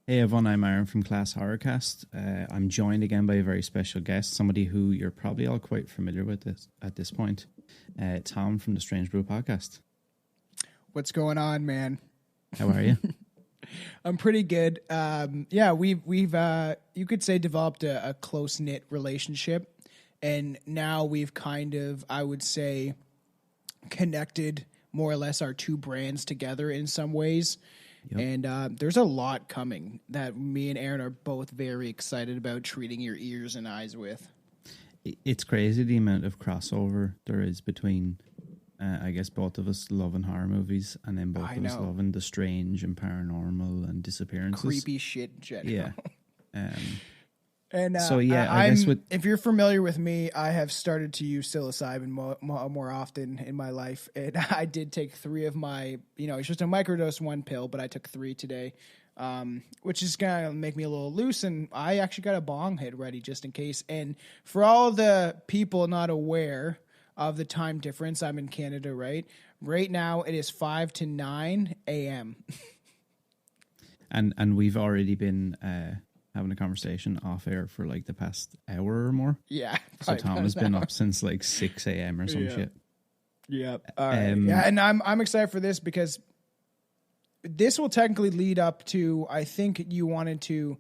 Hey everyone, I'm Aaron from Class Horrorcast. I'm joined again by a very special guest, somebody who you're probably all quite familiar with at this point, Tom from the Strange Brew podcast. What's going on, man? How are you? I'm pretty good. We've you could say developed a close knit relationship, and now we've kind of, I would say, connected more or less our two brands together in some ways. Yep. And there's a lot coming that me and Aaron are both very excited about treating your ears and eyes with. It's crazy the amount of crossover there is between, I guess, both of us loving horror movies and then both of us loving the strange and paranormal and disappearances. Creepy shit in general. Yeah. I guess if you're familiar with me, I have started to use psilocybin more often in my life. And I did take 3 of my, it's just a microdose 1 pill, but I took 3 today, which is going to make me a little loose. And I actually got a bong hit ready just in case. And for all the people not aware of the time difference, I'm in Canada, right? Right now it is 5 to 9 a.m. And we've already been having a conversation off air for like the past hour or more. Yeah. So Tom has been up since like 6 a.m. or some shit. Yeah. All right. And I'm excited for this because this will technically lead up to, I think you wanted to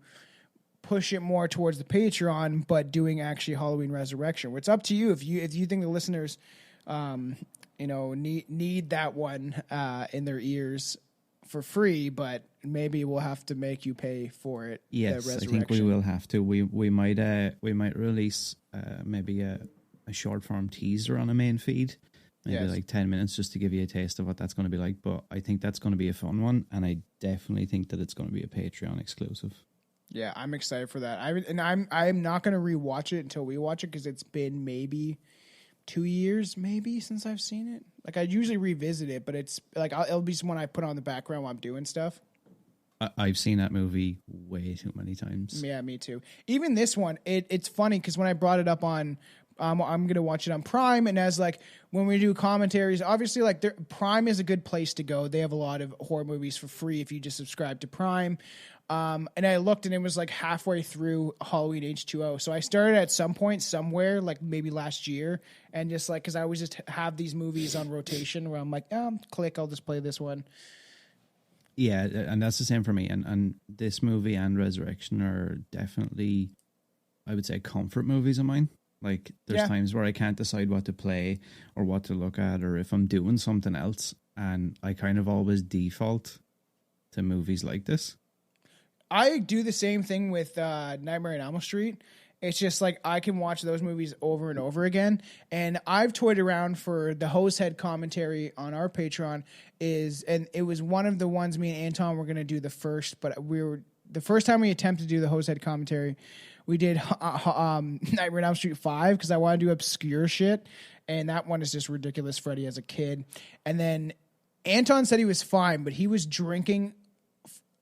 push it more towards the Patreon, but doing actually Halloween Resurrection. It's up to you if you think the listeners need that one in their ears for free, but maybe we'll have to make you pay for it. Yes, I think we will have to. We might release maybe a short form teaser on a main feed, maybe like 10 minutes just to give you a taste of what that's going to be like. But I think that's going to be a fun one, and I definitely think that it's going to be a Patreon exclusive. Yeah, I'm excited for that. I'm not going to rewatch it until we watch it because it's been maybe 2 years since I've seen it. Like I usually revisit it, but it's like it'll be when I put on the background while I'm doing stuff. I've seen that movie way too many times. Yeah, me too. Even this one, it's funny because when I brought it up on, I'm going to watch it on Prime, and as like when we do commentaries, obviously like Prime is a good place to go. They have a lot of horror movies for free if you just subscribe to Prime. And I looked and it was like halfway through Halloween H2O. So I started at some point somewhere, like maybe last year, and just like, cause I always just have these movies on rotation where I'm like, click, I'll just play this one. Yeah. And that's the same for me. And this movie and Resurrection are definitely, I would say, comfort movies of mine. Like there's times where I can't decide what to play or what to look at, or if I'm doing something else. And I kind of always default to movies like this. I do the same thing with Nightmare on Elm Street. It's just like I can watch those movies over and over again. And I've toyed around for the Hosehead commentary on our Patreon and it was one of the ones me and Anton were going to do the first, but the first time we attempted to do the Hosehead commentary, we did Nightmare on Elm Street 5 because I want to do obscure shit. And that one is just ridiculous, Freddy as a kid. And then Anton said he was fine, but he was drinking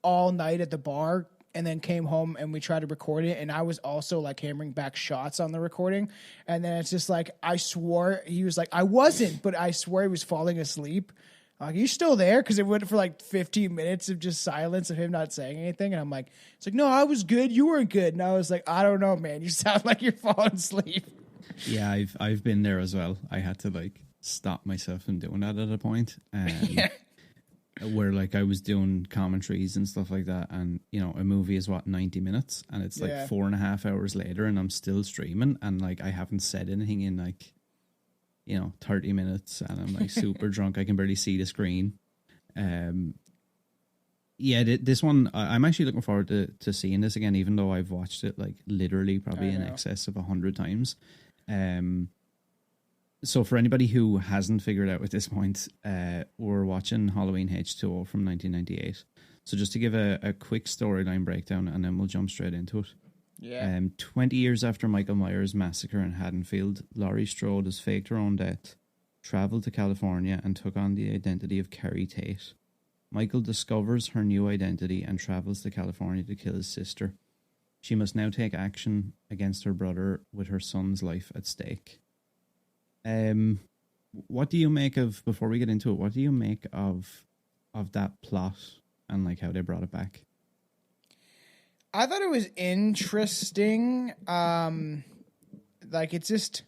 all night at the bar and then came home and we tried to record it, and I was also like hammering back shots on the recording, and then it's just like I swore he was like I wasn't, but I swear he was falling asleep. Like, are you still there? Because it went for like 15 minutes of just silence of him not saying anything, and I'm like, it's like, no, I was good, you weren't good, and I was like, I don't know, man, you sound like you're falling asleep. Yeah, I've been there as well. I had to like stop myself from doing that at a point. Where like I was doing commentaries and stuff like that, and a movie is 90 minutes, and it's like 4.5 hours later and I'm still streaming, and like I haven't said anything in like 30 minutes, and I'm like super drunk, I can barely see the screen. This one I'm actually looking forward to seeing this again, even though I've watched it like literally probably in excess of 100 times. So for anybody who hasn't figured out at this point, we're watching Halloween H2O from 1998. So just to give a quick storyline breakdown, and then we'll jump straight into it. Yeah. 20 years after Michael Myers' massacre in Haddonfield, Laurie Strode has faked her own death, traveled to California, and took on the identity of Keri Tate. Michael discovers her new identity and travels to California to kill his sister. She must now take action against her brother with her son's life at stake. What do you make of, before we get into it, what do you make of that plot and like how they brought it back? I thought it was interesting. Like it's just,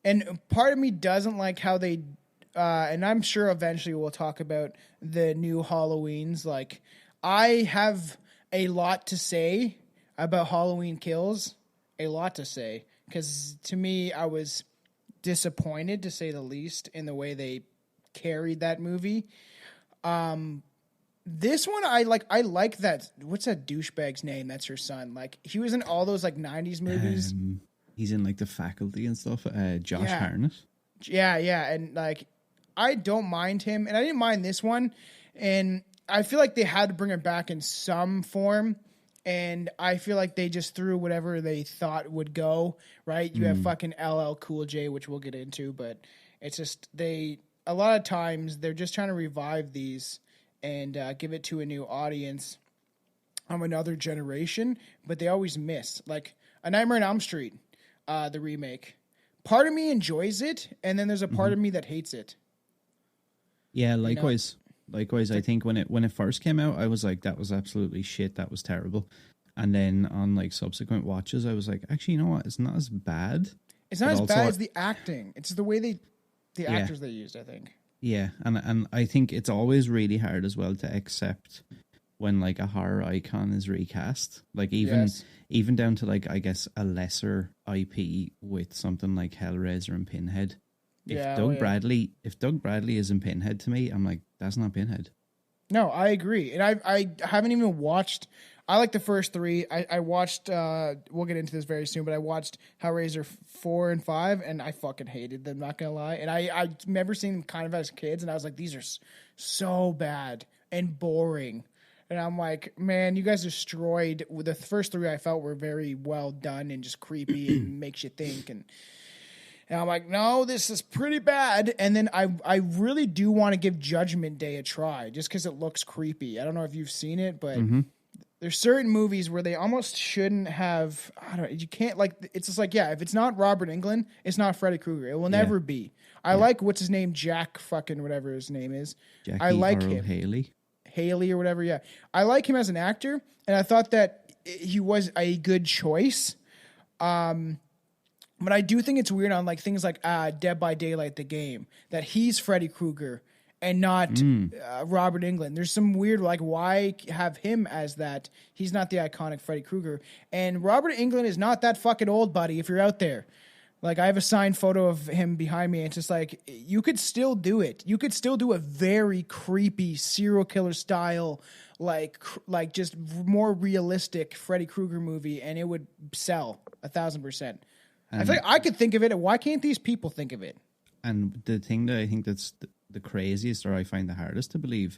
and part of me doesn't like how they, and I'm sure eventually we'll talk about the new Halloweens. Like I have a lot to say about Halloween Kills, a lot to say, because to me I was disappointed to say the least in the way they carried that movie. This one I like that. What's that douchebag's name? That's her son. Like he was in all those like 90s movies. He's in like The Faculty and stuff. Josh Hartnett. Yeah, and like I don't mind him, and I didn't mind this one, and I feel like they had to bring him back in some form, and I feel like they just threw whatever they thought would go, right? You have fucking LL Cool J, which we'll get into, but it's just a lot of times they're just trying to revive these and give it to a new audience of another generation, but they always miss. Like A Nightmare on Elm Street, the remake. Part of me enjoys it, and then there's a part of me that hates it. Yeah, likewise. Likewise, I think when it first came out, I was like, that was absolutely shit. That was terrible. And then on like subsequent watches, I was like, actually, you know what? It's not as bad. It's not as bad as the acting. It's the way the actors they used, I think. Yeah, and I think it's always really hard as well to accept when like a horror icon is recast. Like even down to like I guess a lesser IP with something like Hellraiser and Pinhead. If Doug Bradley is in Pinhead to me, I'm like, that's not Pinhead. No, I agree. And I haven't even watched. I like the first three. I watched, we'll get into this very soon, but I watched Hellraiser 4 and 5, and I fucking hated them, not going to lie. And I remember seeing them kind of as kids, and I was like, these are so bad and boring. And I'm like, man, you guys destroyed. The first three I felt were very well done and just creepy and makes you think. And I'm like, no, this is pretty bad. And then I really do want to give Judgment Day a try, just because it looks creepy. I don't know if you've seen it, but there's certain movies where they almost shouldn't have. I don't know. You can't like. It's just like, yeah, if it's not Robert Englund, it's not Freddy Krueger. It will never be. I like what's his name, Jack fucking whatever his name is. Jackie I like Earl him. Haley or whatever. Yeah, I like him as an actor, and I thought that he was a good choice. But I do think it's weird on like things like Dead by Daylight, the game, that he's Freddy Krueger and not Robert Englund. There's some weird, like, why have him as that? He's not the iconic Freddy Krueger. And Robert Englund is not that fucking old, buddy, if you're out there. Like, I have a signed photo of him behind me, and it's just like, you could still do it. You could still do a very creepy serial killer style, like just more realistic Freddy Krueger movie, and it would sell 1,000%. I feel like I could think of it, and why can't these people think of it? And the thing that I think that's the craziest, or I find the hardest to believe,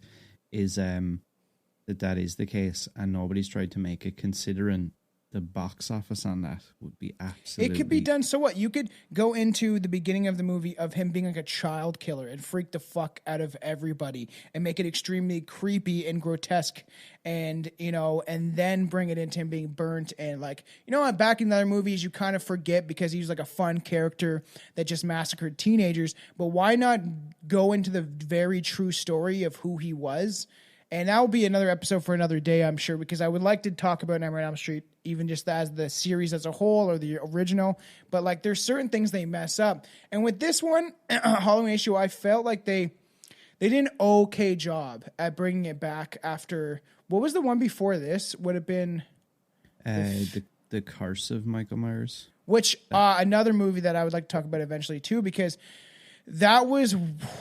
is that is the case, and nobody's tried to make it, considering the box office on that would be absolutely... It could be done. So what? You could go into the beginning of the movie of him being like a child killer and freak the fuck out of everybody and make it extremely creepy and grotesque, and, you know, and then bring it into him being burnt. And like, you know what, back in the other movies you kind of forget because he was like a fun character that just massacred teenagers, but why not go into the very true story of who he was? And that will be another episode for another day, I'm sure, because I would like to talk about Nightmare on Elm Street, even just as the series as a whole or the original. But like, there's certain things they mess up. And with this one, Halloween H2O, I felt like they did an okay job at bringing it back after... What was the one before this? Would have been... The Curse of Michael Myers. Which, another movie that I would like to talk about eventually, too, because... That was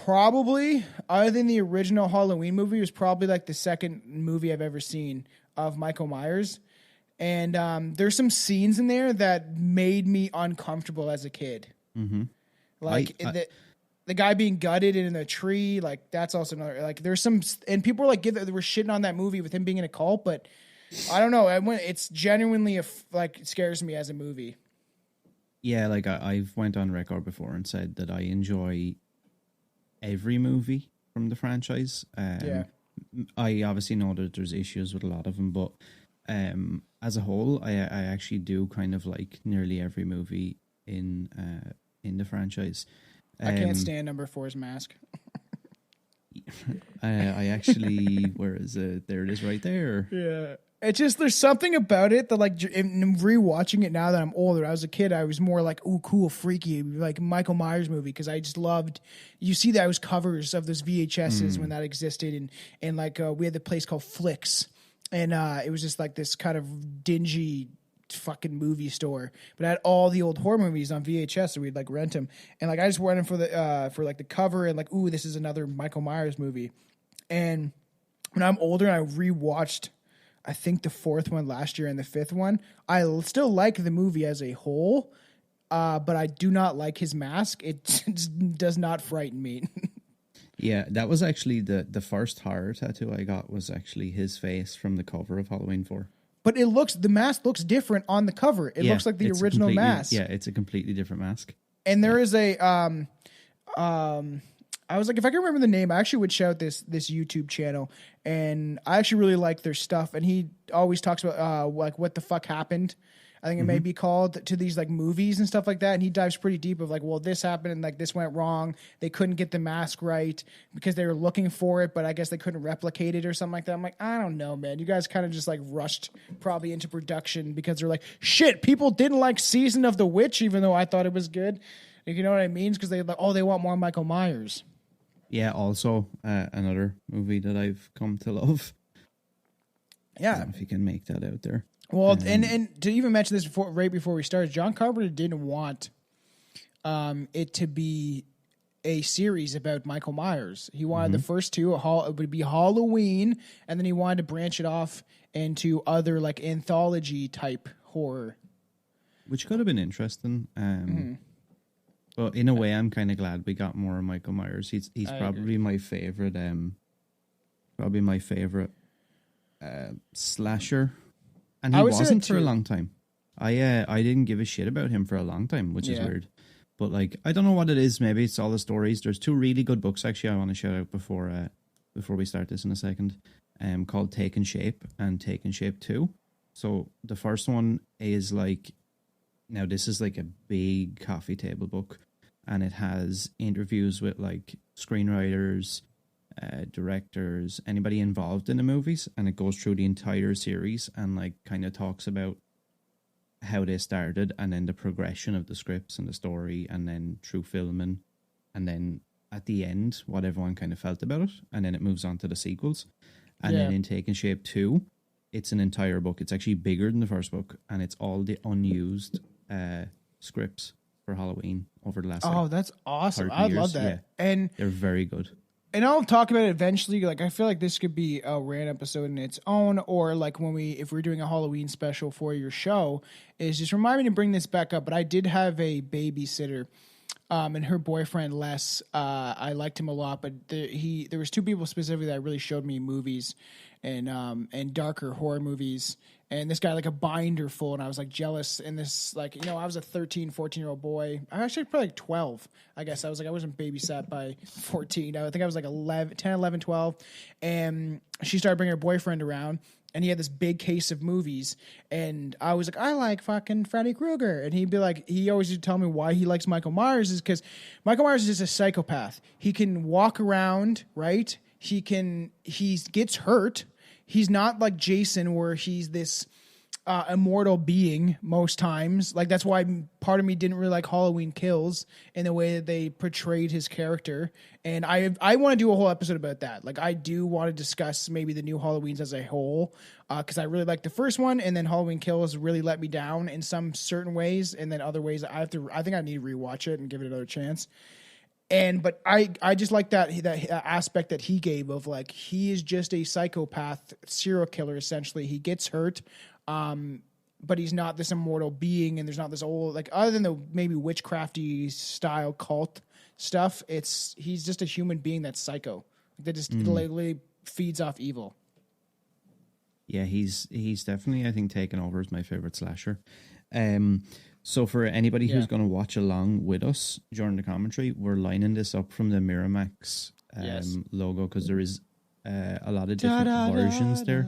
probably, other than the original Halloween movie, was probably like the second movie I've ever seen of Michael Myers. And there's some scenes in there that made me uncomfortable as a kid. Mm-hmm. Like the guy being gutted in a tree, like that's also another, like there's some, and people were like, they were shitting on that movie with him being in a cult, but I don't know. It's genuinely, like, it scares me as a movie. Yeah, like I've went on record before and said that I enjoy every movie from the franchise. I obviously know that there's issues with a lot of them, but as a whole, I actually do kind of like nearly every movie in the franchise. I can't stand number 4's mask. I actually, where is it? There it is right there. Yeah. It's just there's something about it that like in rewatching it now that I'm older. I was a kid, I was more like, ooh, cool, freaky, like Michael Myers movie because I just loved. You see those covers of those VHSs when that existed, and like we had the place called Flicks, and it was just like this kind of dingy fucking movie store, but it had all the old horror movies on VHS, so we'd like rent them, and like I just went in for like the cover and like, ooh, this is another Michael Myers movie, and when I'm older and I rewatched. I think the fourth one last year and the fifth one. I still like the movie as a whole, but I do not like his mask. It does not frighten me. Yeah, that was actually the first horror tattoo I got was actually his face from the cover of Halloween 4. But the mask looks different on the cover. It looks like the original mask. Yeah, it's a completely different mask. And there is a I was like, if I can remember the name, I actually would shout this YouTube channel, and I actually really like their stuff. And he always talks about like what the fuck happened. I think it may be called to these like movies and stuff like that. And he dives pretty deep of like, well, this happened and like this went wrong. They couldn't get the mask right because they were looking for it, but I guess they couldn't replicate it or something like that. I'm like, I don't know, man. You guys kind of just like rushed probably into production because they're like, shit, people didn't like Season of the Witch, even though I thought it was good. You know what I mean? Because they like, oh, they want more Michael Myers. Yeah, also another movie that I've come to love. Yeah. I don't know if you can make that out there. Well, and to even mention this right before we started, John Carpenter didn't want it to be a series about Michael Myers. He wanted the first two, it would be Halloween, and then he wanted to branch it off into other like anthology type horror. Which could have been interesting. But in a way, I'm kind of glad we got more of Michael Myers. He's probably my favorite. Probably my favorite slasher, and he wasn't for a long time. I didn't give a shit about him for a long time, which is weird. But like, I don't know what it is. Maybe it's all the stories. There's two really good books actually I want to shout out before we start this in a second. Called Taken Shape and Taken Shape 2. So the first one is like, now this is like a big coffee table book. And it has interviews with like screenwriters, directors, anybody involved in the movies. And it goes through the entire series and like kind of talks about how they started and then the progression of the scripts and the story and then through filming. And then at the end, what everyone kind of felt about it. And then it moves on to the sequels. And then in Taken Shape 2, it's an entire book. It's actually bigger than the first book. And it's all the unused scripts for Halloween over the last that's awesome. I love that. Yeah. And they're very good. And I'll talk about it eventually. Like, I feel like this could be a rant episode in its own, or like if we're doing a Halloween special for your show, is just remind me to bring this back up. But I did have a babysitter, and her boyfriend Les. I liked him a lot, but there was two people specifically that really showed me movies and darker horror movies. And this guy like a binder full, and I was like jealous. And this like, I was a 13, 14-year-old boy. I actually probably like 12. I guess I wasn't babysat by 14. I think I was like 10, 11, 12. And she started bringing her boyfriend around, and he had this big case of movies. And I was like, I like fucking Freddy Krueger. And he'd be like, he always used to tell me why he likes Michael Myers is because Michael Myers is just a psychopath. He can walk around, right? He gets hurt. He's not like Jason where he's this immortal being most times. Like, that's why part of me didn't really like Halloween Kills in the way that they portrayed his character. And I want to do a whole episode about that. Like, I do want to discuss maybe the new Halloweens as a whole because I really like the first one, and then Halloween Kills really let me down in some certain ways, and then other ways I think I need to rewatch it and give it another chance. But I just like that aspect that he gave of like, he is just a psychopath serial killer. Essentially, he gets hurt, but he's not this immortal being, and there's not this old, like, other than the maybe witchcrafty style cult stuff. He's just a human being that's psycho, that just literally feeds off evil. Yeah, he's definitely, I think, taken over as my favorite slasher. So for anybody who's going to watch along with us during the commentary, we're lining this up from the Miramax logo because there is a lot of different versions there.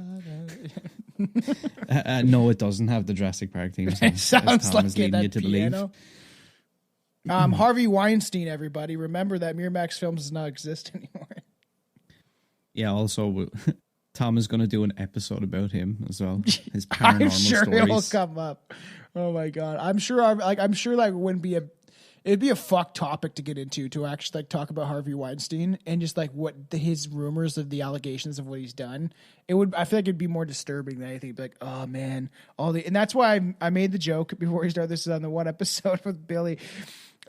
No, it doesn't have the Jurassic Park theme song. It sounds like leading you to piano. Believe. Harvey Weinstein, everybody. Remember that Miramax Films does not exist anymore. Yeah, also Tom is going to do an episode about him as well. His paranormal I'm sure stories. it'll come up. Oh my god, I'm sure it wouldn't be it'd be a fuck topic to get into, to actually like talk about Harvey Weinstein and just like his rumors of the allegations of what he's done. I feel like it'd be more disturbing than anything. It'd be like, oh man, and that's why I made the joke before we started this on the one episode with Billy.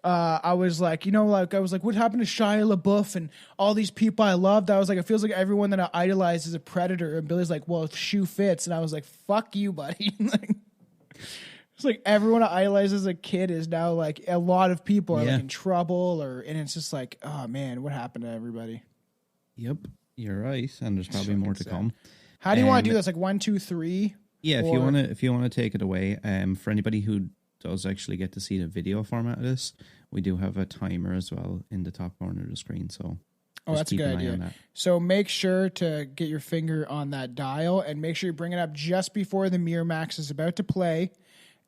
I was like, what happened to Shia LaBeouf and all these people I loved? I was like, it feels like everyone that I idolize is a predator. And Billy's like, well, if shoe fits. And I was like, fuck you, buddy. It's like everyone I idolized as a kid is now like a lot of people are like in trouble, and it's just like, oh man, what happened to everybody? Yep, you're right, and there's probably more to come. How do you want to do this? Like 1, 2, 3? Yeah, if you want to take it away, for anybody who does actually get to see the video format of this, we do have a timer as well in the top corner of the screen. So, that's a good idea. So make sure to get your finger on that dial and make sure you bring it up just before the Miramax is about to play.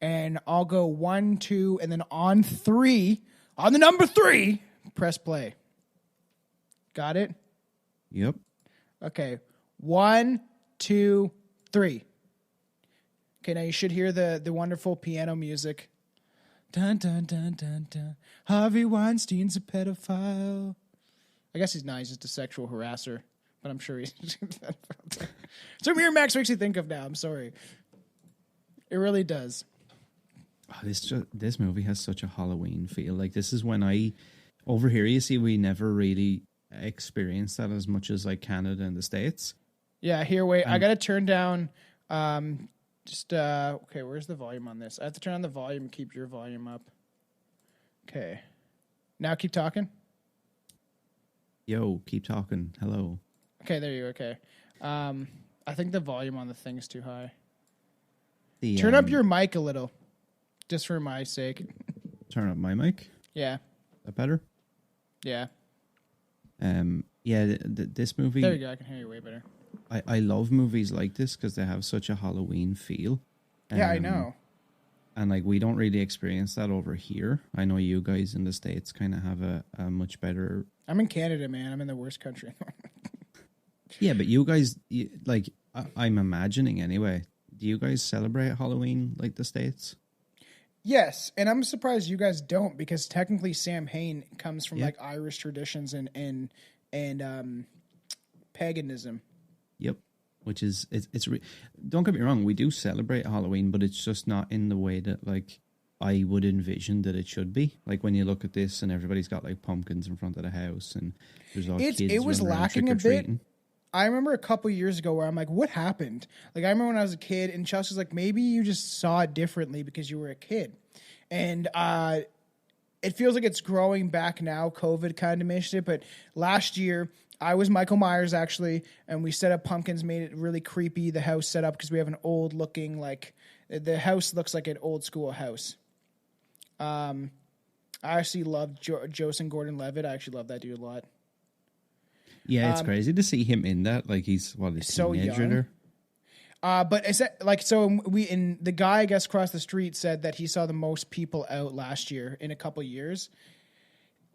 And I'll go 1, 2, and then on 3, on the number 3, press play. Got it? Yep. Okay. 1, 2, 3. Okay, now you should hear the wonderful piano music. Dun, dun, dun, dun, dun. Harvey Weinstein's a pedophile. I guess he's not. He's just a sexual harasser. But I'm sure he's... So Miramax makes you think of now. I'm sorry. It really does. Oh, this movie has such a Halloween feel. Like, this is when over here, you see, we never really experienced that as much as like Canada and the States. Yeah, here, wait. I got to turn down... okay, where's the volume on this? I have to turn on the volume, keep your volume up. Okay. Now keep talking. Yo, keep talking. Hello. Okay, there you go. Okay. I think the volume on the thing is too high. Turn up your mic a little, just for my sake. Turn up my mic? Yeah. Is that better? Yeah. Yeah, this movie... There you go. I can hear you way better. I love movies like this because they have such a Halloween feel. Yeah, I know. And like, we don't really experience that over here. I know you guys in the States kind of have a much better... I'm in Canada, man. I'm in the worst country. Yeah, but you guys, I'm imagining anyway, do you guys celebrate Halloween like the States? Yes, and I'm surprised you guys don't, because technically Samhain comes from like Irish traditions and paganism. Yep, which is don't get me wrong, we do celebrate Halloween, but it's just not in the way that like I would envision that it should be. Like when you look at this and everybody's got like pumpkins in front of the house and there's all kids. It was lacking a bit. I remember a couple years ago where I'm like, what happened? Like, I remember when I was a kid and Chelsea's like, maybe you just saw it differently because you were a kid. And it feels like it's growing back now. COVID kind of diminished it. But last year, I was Michael Myers, actually, and we set up pumpkins, made it really creepy, the house set up, because we have an old-looking, like, the house looks like an old-school house. I actually love Joseph Gordon-Levitt. I actually love that dude a lot. Yeah, it's crazy to see him in that. Like, he's so young. But it's like, so the guy, I guess, across the street said that he saw the most people out last year in a couple years.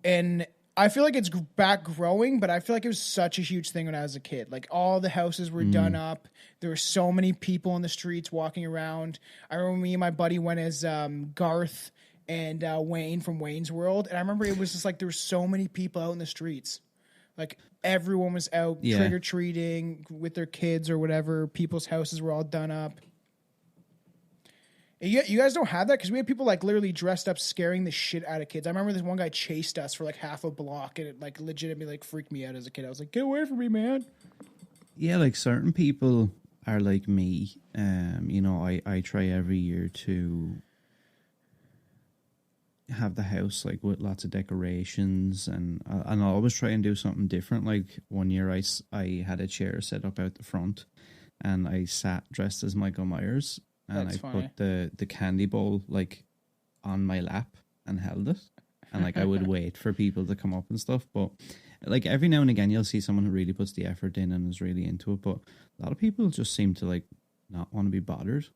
And I feel like it's back growing, but I feel like it was such a huge thing when I was a kid. Like, all the houses were done up. There were so many people in the streets walking around. I remember me and my buddy went as Garth and Wayne from Wayne's World. And I remember it was just like there were so many people out in the streets. Like, everyone was out trick-or-treating with their kids or whatever. People's houses were all done up. You guys don't have that? Because we had people, like, literally dressed up scaring the shit out of kids. I remember this one guy chased us for, like, half a block, and it, like, legitimately, like, freaked me out as a kid. I was like, get away from me, man. Yeah, like, certain people are like me. You know, I try every year to have the house like with lots of decorations, and I'll always try and do something different. Like one year I had a chair set up out the front and I sat dressed as Michael Myers, and I put the candy bowl like on my lap and held it, and like I would wait for people to come up and stuff. But like every now and again you'll see someone who really puts the effort in and is really into it, but a lot of people just seem to like not want to be bothered.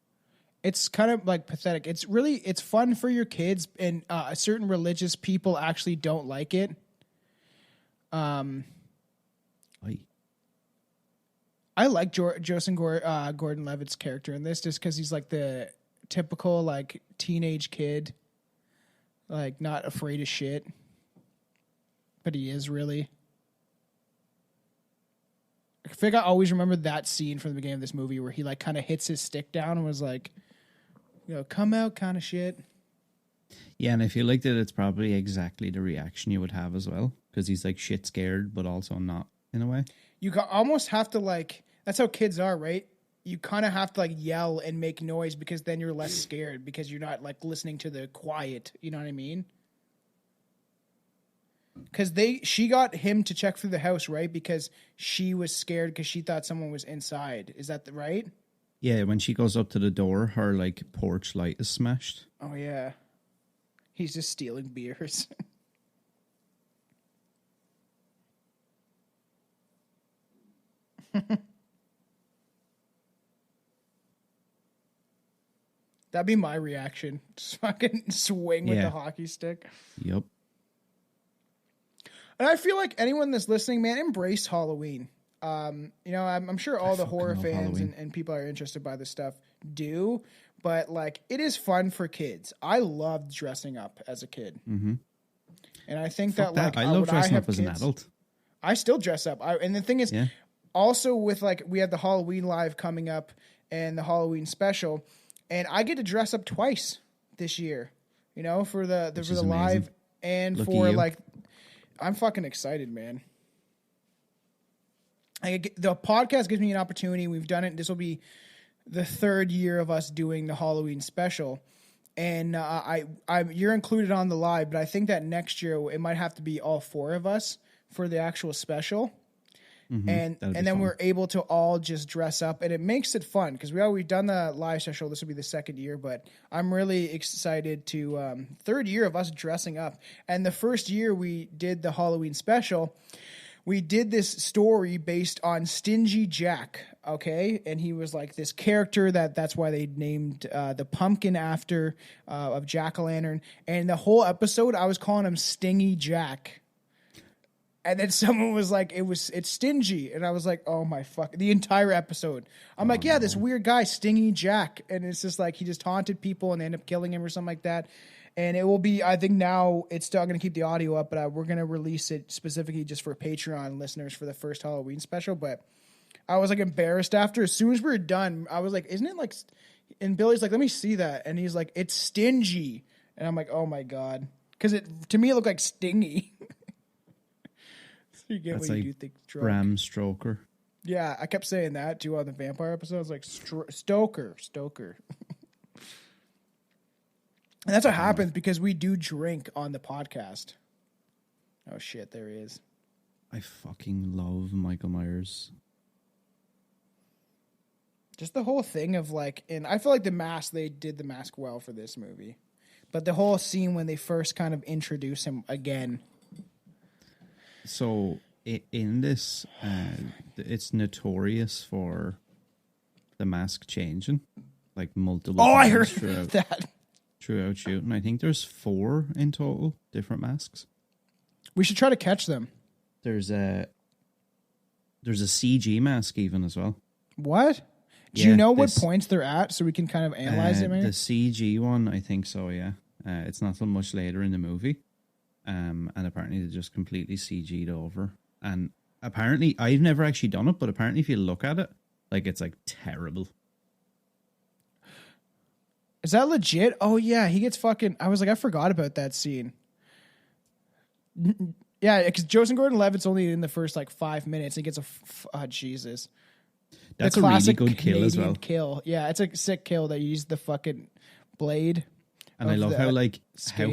It's kind of like pathetic. It's fun for your kids, and certain religious people actually don't like it. I like Joseph Gordon-Levitt's character in this just because he's like the typical like teenage kid, like not afraid of shit, but he is really. I think I always remember that scene from the beginning of this movie where he like kind of hits his stick down and was like, you know, come out kind of shit. Yeah, and I feel like that it's probably exactly the reaction you would have as well, because he's like shit scared, but also not in a way. You almost have to like, that's how kids are, right? You kind of have to like yell and make noise because then you're less scared because you're not like listening to the quiet. You know what I mean? Because she got him to check through the house, right? Because she was scared because she thought someone was inside. Is that right? Yeah, when she goes up to the door, her like porch light is smashed. Oh yeah, he's just stealing beers. That'd be my reaction. Just fucking swing with the hockey stick. Yep. And I feel like anyone that's listening, man, embrace Halloween. You know, I'm sure all the horror fans and people are interested by this stuff do, but like it is fun for kids. I loved dressing up as a kid. Mm-hmm. And I think that like I love dressing up as an adult. I still dress up. And the thing is, also with like we have the Halloween Live coming up and the Halloween special, and I get to dress up twice this year. You know, for the live and Lucky for you. like, I'm fucking excited, man. The podcast gives me an opportunity. We've done it. This will be the third year of us doing the Halloween special, and you're included on the live. But I think that next year it might have to be all four of us for the actual special, and then fun. We're able to all just dress up, and it makes it fun because we've done the live special. This will be the second year, but I'm really excited to third year of us dressing up. And the first year we did the Halloween special, we did this story based on Stingy Jack, okay? And he was like this character that's why they named the pumpkin after of Jack-o'-lantern. And the whole episode, I was calling him Stingy Jack. And then someone was like, it's Stingy. And I was like, oh my fuck. The entire episode. I'm like, yeah, this weird guy, Stingy Jack. And it's just like, he just haunted people and they end up killing him or something like that. And it will be, I think now it's still going to keep the audio up, but we're going to release it specifically just for Patreon listeners for the first Halloween special. But I was like embarrassed after. As soon as we were done, I was like, isn't it like, and Billy's like, let me see that. And he's like, it's Stingy. And I'm like, oh my God. Because to me, it looked like Stingy. You get That's what like you do think drunk. Bram Stoker. Yeah, I kept saying that too on the vampire episodes, like Stoker. And that's what happens because we do drink on the podcast. Oh shit, there he is. I fucking love Michael Myers. Just the whole thing of like, and I feel like they did the mask well for this movie. But the whole scene when they first kind of introduce him again. So in this, it's notorious for the mask changing, like multiple. Oh, I heard that throughout shooting. I think there's 4 in total, different masks. We should try to catch them. There's a CG mask even as well. What? Do you know what points they're at so we can kind of analyze it? Maybe the CG one, I think so. Yeah, it's not so much later in the movie. And apparently they just completely CG'd over. And apparently, I've never actually done it, but apparently if you look at it, like it's like terrible. Is that legit? Oh yeah, he gets fucking. I was like, I forgot about that scene. Yeah, because Joseph Gordon-Levitt's only in the first like 5 minutes. He gets Jesus. That's a really good kill as well. Kill. Yeah, it's a sick kill that you use the fucking blade. And I love how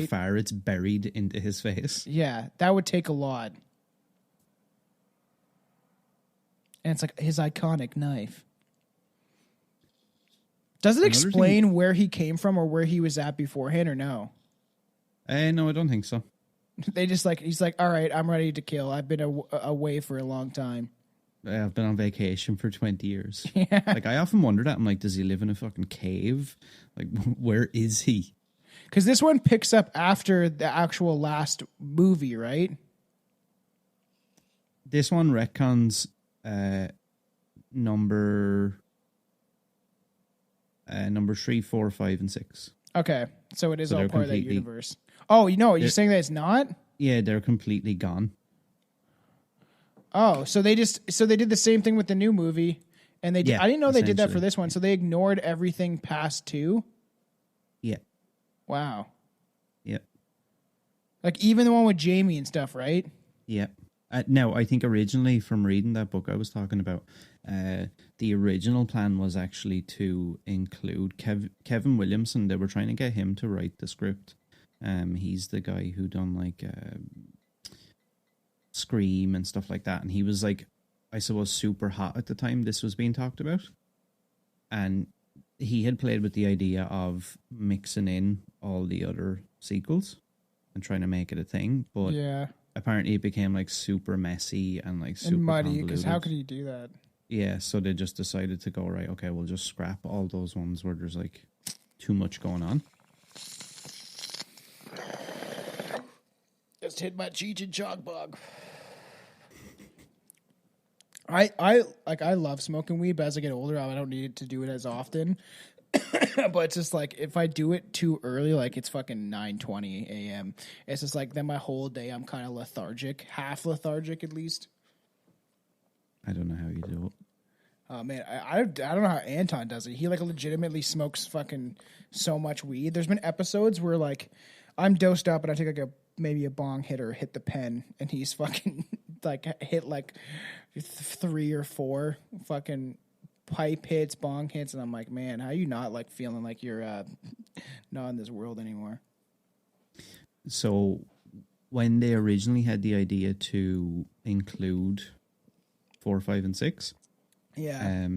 far it's buried into his face. Yeah, that would take a lot. And it's like his iconic knife. Does it explain where he came from or where he was at beforehand or no? No, I don't think so. They just like, he's like, all right, I'm ready to kill. I've been away for a long time. I've been on vacation for 20 years. Yeah. Like, I often wonder that. I'm like, does he live in a fucking cave? Like, where is he? Because this one picks up after the actual last movie, right? This one retcons number 3, 4, 5, and 6. Okay, so it is So all they're part of that completely- universe. Oh, you're saying that it's not? Yeah, they're completely gone. Oh, so they did the same thing with the new movie, and they did. Yeah, I didn't know they did that for essentially. this one. So they ignored everything past 2. Yeah, Wow, yeah, like even the one with Jamie and stuff, right? yeah. Now, I think originally from reading that book I was talking about, the original plan was actually to include Kevin Williamson. They were trying to get him to write the script. He's the guy who done like Scream and stuff like that. And he was like, I suppose, super hot at the time this was being talked about. And he had played with the idea of mixing in all the other sequels and trying to make it a thing. But Yeah, apparently it became like super messy and like super and muddy. Because how convoluted. could he do that? Yeah, so they just decided to go, right, okay, we'll just scrap all those ones where there's like too much going on. Just hit my Cheech and Chong bug. I love smoking weed, but as I get older, I don't need to do it as often. But it's just like if I do it too early, like it's fucking 9:20 a.m. It's just like then my whole day I'm kind of lethargic, half lethargic at least. I don't know how you do it. Oh man, I don't know how Anton does it. He like legitimately smokes fucking so much weed. There's been episodes where like I'm dosed up and I take like maybe a bong hit or hit the pen, and he's fucking like hit like 3 or 4 fucking pipe hits, bong hits, and I'm like, man, how you not like feeling like you're not in this world anymore? So when they originally had the idea to include 4, 5, and 6, Yeah.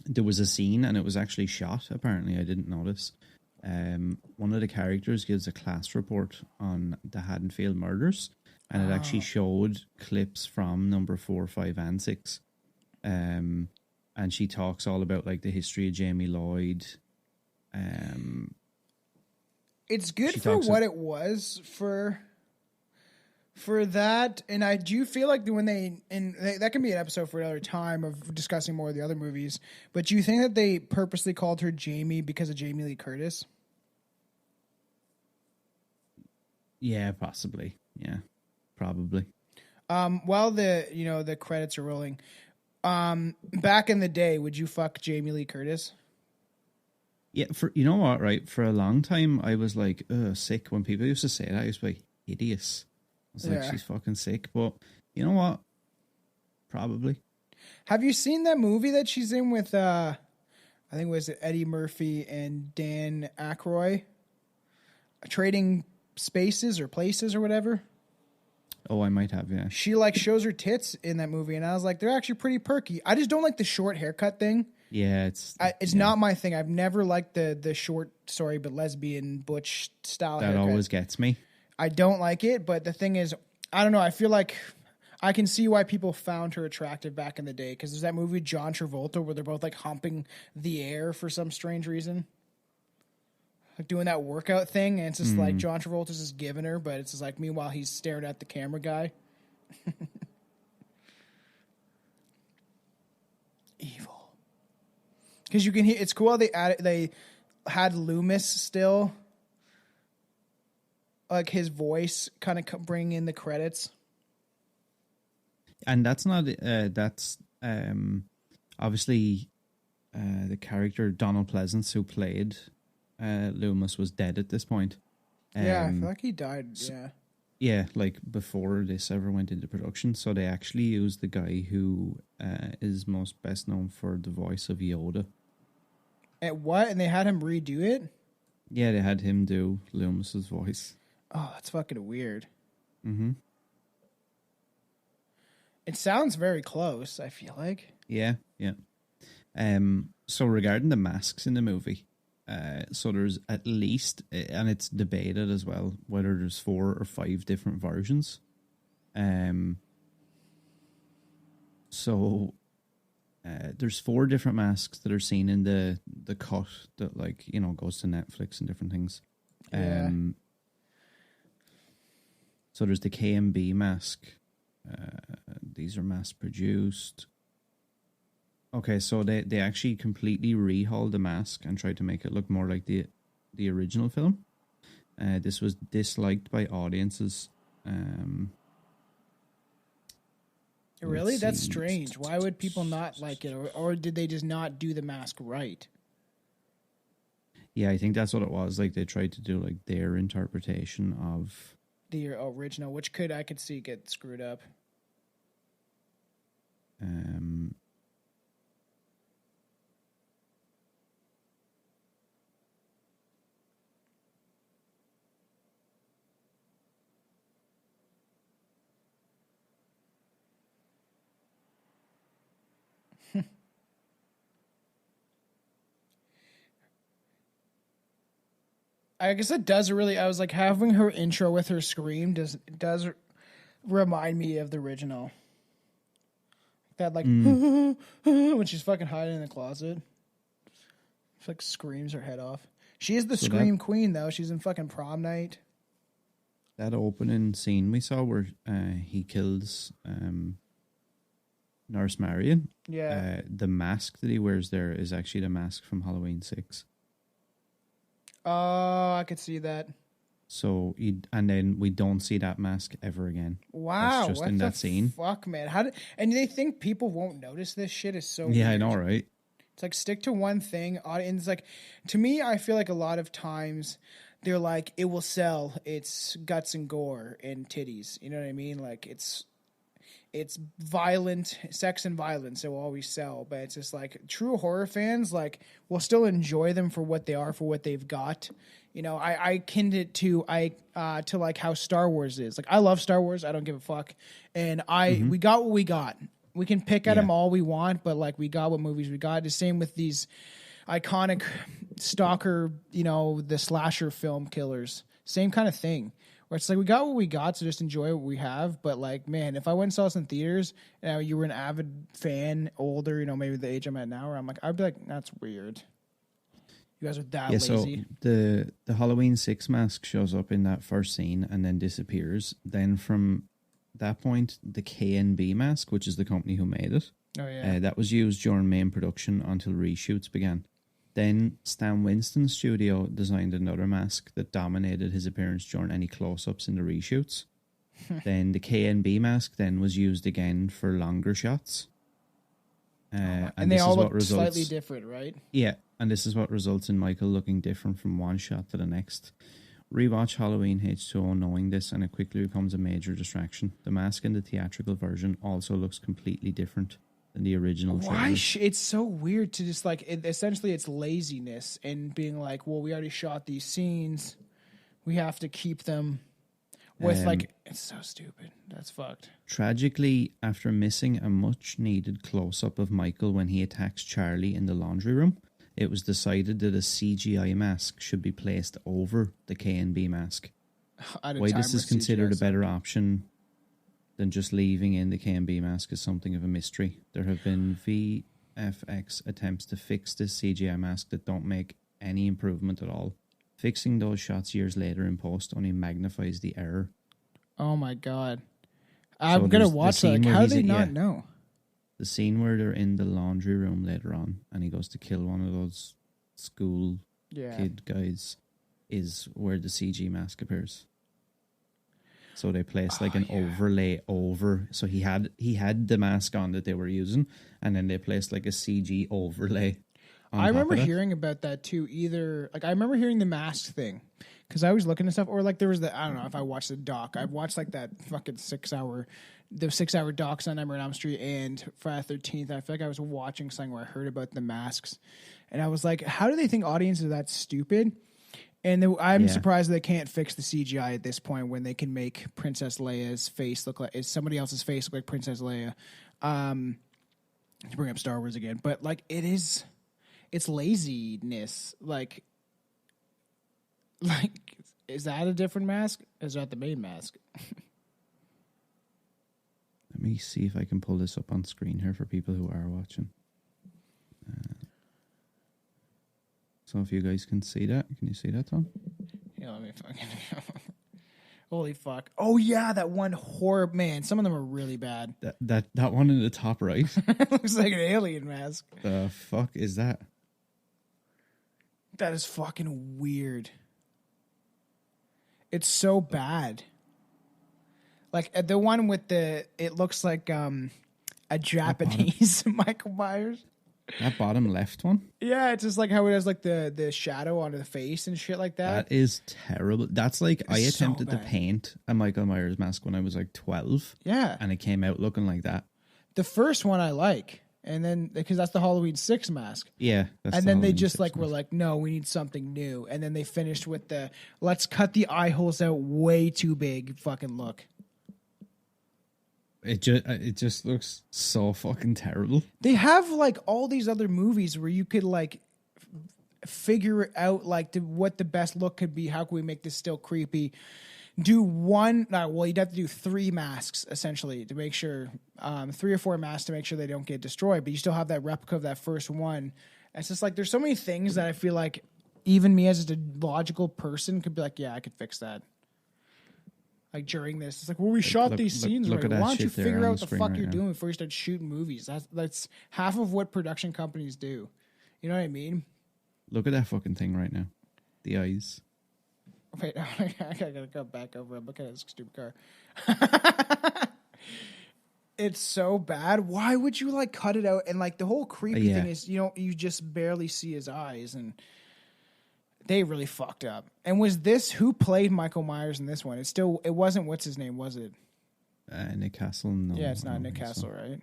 there was a scene, and it was actually shot, apparently. I didn't notice. One of the characters gives a class report on the Haddonfield murders, and it actually showed clips from number 4, 5, and 6. And she talks all about like the history of Jamie Lloyd. It's good She for talks what it was for that, and I do feel like when that can be an episode for another time of discussing more of the other movies. But do you think that they purposely called her Jamie because of Jamie Lee Curtis? Yeah, possibly. Yeah, probably. While the credits are rolling, back in the day, would you fuck Jamie Lee Curtis? Yeah, you know what, right? For a long time, I was like, sick. When people used to say that, I used to be like, hideous. I was like, Yeah. she's fucking sick. But you know what? Probably. Have you seen that movie that she's in with, I think it was Eddie Murphy and Dan Aykroyd? Trading Spaces or Places or whatever? Oh, I might have, yeah. She like shows her tits in that movie, and I was like, they're actually pretty perky. I just don't like the short haircut thing. Yeah, it's not my thing. I've never liked the short, but lesbian butch style that haircut. always gets me. I don't like it, but the thing is, I don't know. I feel like I can see why people found her attractive back in the day, because there's that movie John Travolta where they're both like humping the air for some strange reason, like doing that workout thing, and it's just like John Travolta's just giving her, but it's just like meanwhile he's staring at the camera guy. Evil, because you can hear. It's cool how they had Loomis still. Like his voice kind of bring in the credits. And that's not, that's obviously the character Donald Pleasance, who played Loomis, was dead at this point. Yeah, I feel like he died. Yeah, like before this ever went into production. So they actually used the guy who is most best known for the voice of Yoda. And what? And they had him redo it? Yeah, they had him do Loomis's voice. Oh, that's fucking weird. Mm-hmm. It sounds very close, I feel like. Yeah, yeah. So regarding the masks in the movie, so there's at least, and it's debated as well, whether there's 4 or 5 different versions. So there's 4 different masks that are seen in the cut that, like, you know, goes to Netflix and different things. Yeah. So there's the KMB mask. These are mass produced. Okay, so they actually completely rehauled the mask and tried to make it look more like the original film. This was disliked by audiences. Really? That's strange. Why would people not like it? Or did they just not do the mask right? Yeah, I think that's what it was. Like they tried to do like their interpretation of the original, which I could see get screwed up. I guess it does really. I was like having her intro with her scream does remind me of the original. That like when she's fucking hiding in the closet, she like screams her head off. She is the scream queen though. She's in fucking Prom Night. That opening scene we saw where he kills Nurse Marion. Yeah. The mask that he wears there is actually the mask from Halloween 6. Oh, I could see that. So, and then we don't see that mask ever again. Wow, that's just in that scene. Fuck, man! And they think people won't notice this shit is so. Yeah, weird. I know, right? It's like stick to one thing. Audience, like to me, I feel like a lot of times they're like, it will sell. It's guts and gore and titties. You know what I mean? Like it's violent, sex and violence. It will always sell, but it's just like true horror fans like will still enjoy them for what they are, for what they've got. You know, I akin it to like how Star Wars is. Like I love Star Wars. I don't give a fuck, and we got what we got. We can pick at them all we want, but like we got what movies we got. The same with these iconic stalker, you know, the slasher film killers. Same kind of thing. Where it's like we got what we got, so just enjoy what we have. But like, man, if I went and saw this in theaters, and you were an avid fan, older, you know, maybe the age I'm at now, where I'm like, I'd be like, that's weird. You guys are that lazy. So the Halloween 6 mask shows up in that first scene and then disappears. Then from that point, the K&B mask, which is the company who made it, that was used during main production until reshoots began. Then Stan Winston's studio designed another mask that dominated his appearance during any close-ups in the reshoots. Then the K&B mask then was used again for longer shots. And they all look slightly different, right? Yeah, and this is what results in Michael looking different from one shot to the next. Rewatch Halloween H2O knowing this, and it quickly becomes a major distraction. The mask in the theatrical version also looks completely different than the original. Why? It's so weird to just like essentially it's laziness and being like, well, we already shot these scenes, we have to keep them with like it's so stupid. That's fucked. Tragically, after missing a much needed close up of Michael when he attacks Charlie in the laundry room, it was decided that a CGI mask should be placed over the K&B mask. Why this is considered a better option than just leaving in the K&B mask is something of a mystery. There have been VFX attempts to fix this CGI mask that don't make any improvement at all. Fixing those shots years later in post only magnifies the error. Oh my god. I'm going to watch that. Like, how do they not know? The scene where they're in the laundry room later on and he goes to kill one of those school kid guys is where the CG mask appears. So they placed like an overlay over. So he had the mask on that they were using, and then they placed like a CG overlay. I remember hearing about that too. Either like I remember hearing the mask thing because I was looking at stuff, or like there was I don't know if I watched the doc. I've watched like that fucking 6 hour docs on Nightmare on Elm Street and Friday the 13th. I feel like I was watching something where I heard about the masks, and I was like, how do they think audiences are that stupid? And I'm surprised they can't fix the CGI at this point when they can make Princess Leia's face look like somebody else's face look like Princess Leia. To bring up Star Wars again, but like it's laziness. Like, is that a different mask? Is that the main mask? Let me see if I can pull this up on screen here for people who are watching. So if you guys can see that, can you see that, Tom? Yeah, let me fucking. Holy fuck. Oh, yeah, that one horror. Man, some of them are really bad. That one in the top right. Looks like an alien mask. The fuck is that? That is fucking weird. It's so bad. Like the one with it looks like a Japanese Michael Myers. That bottom left one? Yeah, it's just like how it has like the shadow onto the face and shit like that. That is terrible. That's like I It's so attempted to bad. paint a Michael Myers mask when I was like 12. Yeah. And it came out looking like that. The first one I like. And then, because that's the Halloween 6 mask. Yeah. That's And the then they Halloween just 6 like were mask. like, no, we need something new. And then they finished with the let's cut the eye holes out way too big fucking look. It just looks so fucking terrible. They have like all these other movies where you could like figure out like what the best look could be. How can we make this still creepy? Do one, well, you'd have to do 3 masks essentially to make sure, 3 or 4 masks to make sure they don't get destroyed. But you still have that replica of that first one. And it's just like there's so many things that I feel like even me as a logical person could be like, yeah, I could fix that. Like during this, it's like, well, we shot these scenes look right. at that Why don't you shit there figure on out the what the screen fuck right you're now. doing before you start shooting movies? That's half of what production companies do. You know what I mean? Look at that fucking thing right now. The eyes. Wait, I gotta go back over and look at this stupid car. It's so bad. Why would you like cut it out? And like the whole creepy thing is, you just barely see his eyes, and they really fucked up. And was this who played Michael Myers in this one? It wasn't what's his name, was it? Nick Castle. No, Yeah, it's I not don't Nick think Castle, so. right?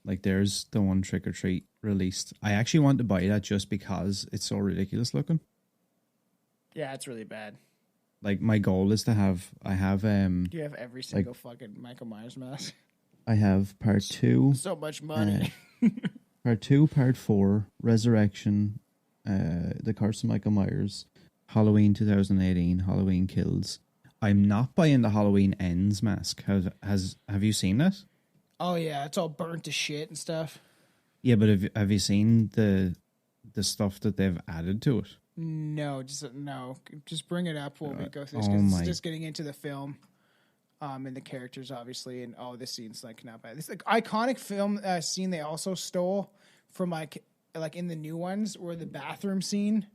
Like there's the one Trick or Treat released. I actually want to buy that just because it's so ridiculous looking. Yeah, it's really bad. Like my goal is to have You have every single fucking Michael Myers mask. I have part 2, So much money. part 2, part 4, Resurrection, The Curse of Michael Myers, Halloween 2018, Halloween Kills. I'm not buying the Halloween Ends mask. Have you seen that? Oh yeah, it's all burnt to shit and stuff. Yeah, but have you seen the stuff that they've added to it? No, just bring it up when we go through this oh because my- it's just getting into the film, and the characters obviously, and this scene's like not bad. This like iconic film scene they also stole from like in the new ones, or the bathroom scene.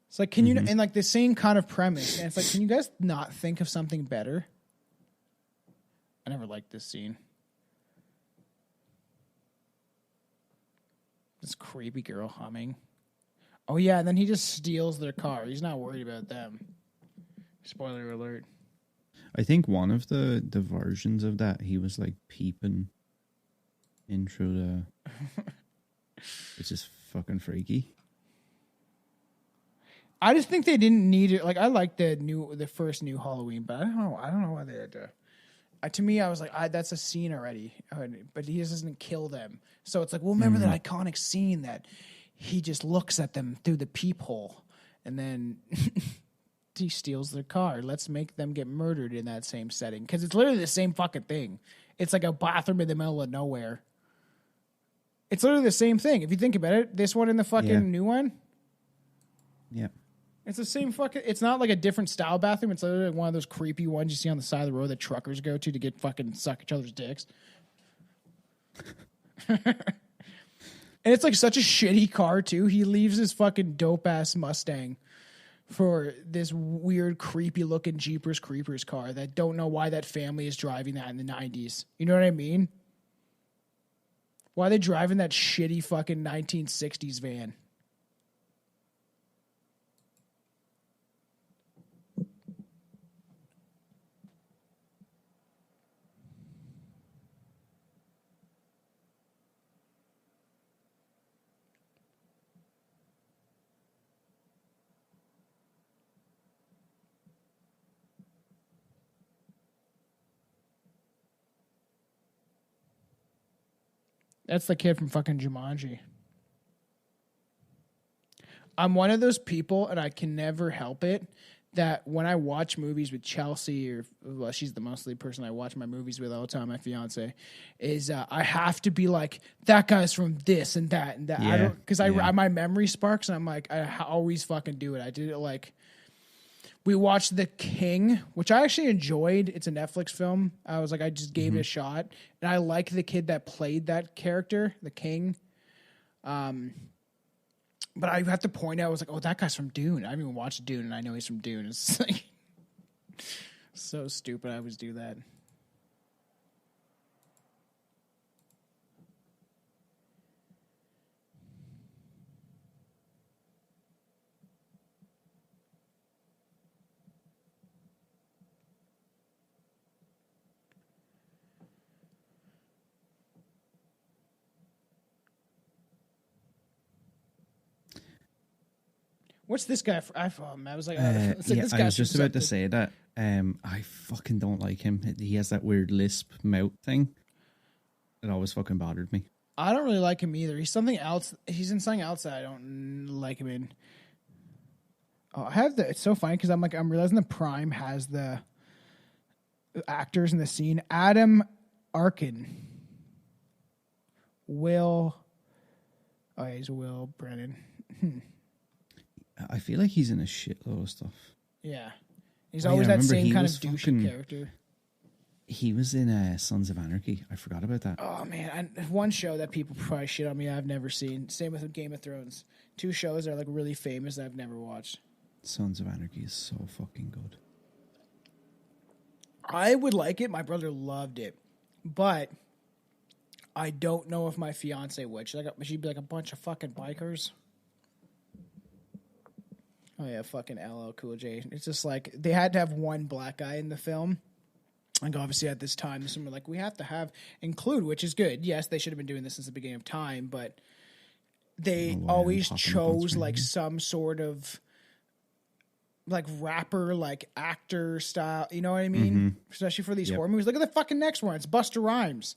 It's like, can you and like the same kind of premise, and it's like, can you guys not think of something better? I never liked this scene. This creepy girl humming. Oh, yeah, and then he just steals their car. He's not worried about them. Spoiler alert. I think one of the versions of that, he was like peeping in through the... It's just fucking freaky. I just think they didn't need it. Like, I like the first new Halloween, but I don't know why they had to. To me, I was like, that's a scene already. But he just doesn't kill them. So it's like, well, remember that iconic scene that he just looks at them through the peephole, and then he steals their car. Let's make them get murdered in that same setting. Because it's literally the same fucking thing. It's like a bathroom in the middle of nowhere. It's literally the same thing. If you think about it, this one and the fucking new one. Yeah. It's the same fucking... It's not like a different style bathroom. It's literally one of those creepy ones you see on the side of the road that truckers go to get fucking suck each other's dicks. And it's like such a shitty car, too. He leaves his fucking dope-ass Mustang for this weird, creepy-looking Jeepers Creepers car that don't know why that family is driving that in the 90s. You know what I mean? Why are they driving that shitty fucking 1960s van? That's the kid from fucking Jumanji. I'm one of those people, and I can never help it, that when I watch movies with Chelsea, she's the mostly person I watch my movies with all the time, my fiance, is I have to be like, that guy's from this and that and that. Yeah, I don't, because yeah. my memory sparks, and I'm like, I always fucking do it. I did it like, We watched The King, which I actually enjoyed. It's a Netflix film. I was like, I just gave it a shot. And I like the kid that played that character, the King. But I have to point out, I was like, oh, that guy's from Dune. I haven't even watched Dune, and I know he's from Dune. It's like so stupid. I always do that. What's this guy? I was like, this I was just about to say that. I fucking don't like him. He has that weird lisp mouth thing. It always fucking bothered me. I don't really like him either. He's something else. He's in something else that I don't like him in. Oh, I have the. It's so funny because I'm realizing the Prime has the actors in the scene. Adam Arkin. Will. Oh, yeah, he's Will Brennan. I feel like he's in a shitload of stuff. Yeah. He's always that same kind of douchey character. He was in Sons of Anarchy. I forgot about that. Oh, man. One show that people probably shit on me I've never seen. Same with Game of Thrones. 2 shows that are like really famous that I've never watched. Sons of Anarchy is so fucking good. I would like it. My brother loved it. But I don't know if my fiance would. She'd be like a bunch of fucking bikers. Oh, yeah, fucking LL Cool J. It's just like, they had to have one black guy in the film. Like, obviously, at this time, this one were like, we have to include, which is good. Yes, they should have been doing this since the beginning of time, but they always chose, like, some sort of, like, rapper, like, actor style. You know what I mean? Mm-hmm. Especially for these horror movies. Look at the fucking next one. It's Busta Rhymes.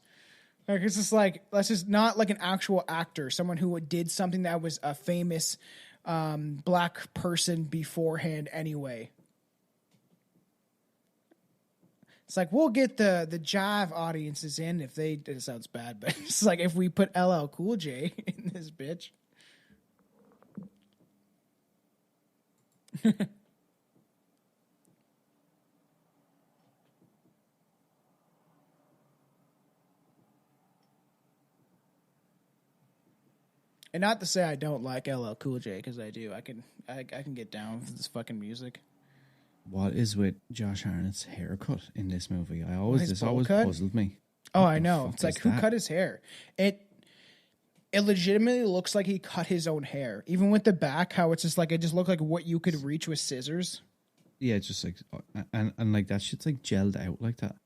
Like, it's just like, that's just not like an actual actor. Someone who did something that was a famous black person beforehand anyway. It's like, we'll get the jive audiences in if they, it sounds bad, but it's like if we put LL Cool J in this bitch. And not to say I don't like LL Cool J, because I do. I can get down with this fucking music. What is with Josh Hartnett's haircut in this movie? This always puzzled me. Oh, I know. It's like, who cut his hair? It legitimately looks like he cut his own hair. Even with the back, how it's just like, it just looked like what you could reach with scissors. Yeah, it's just like, and like that shit's like gelled out like that.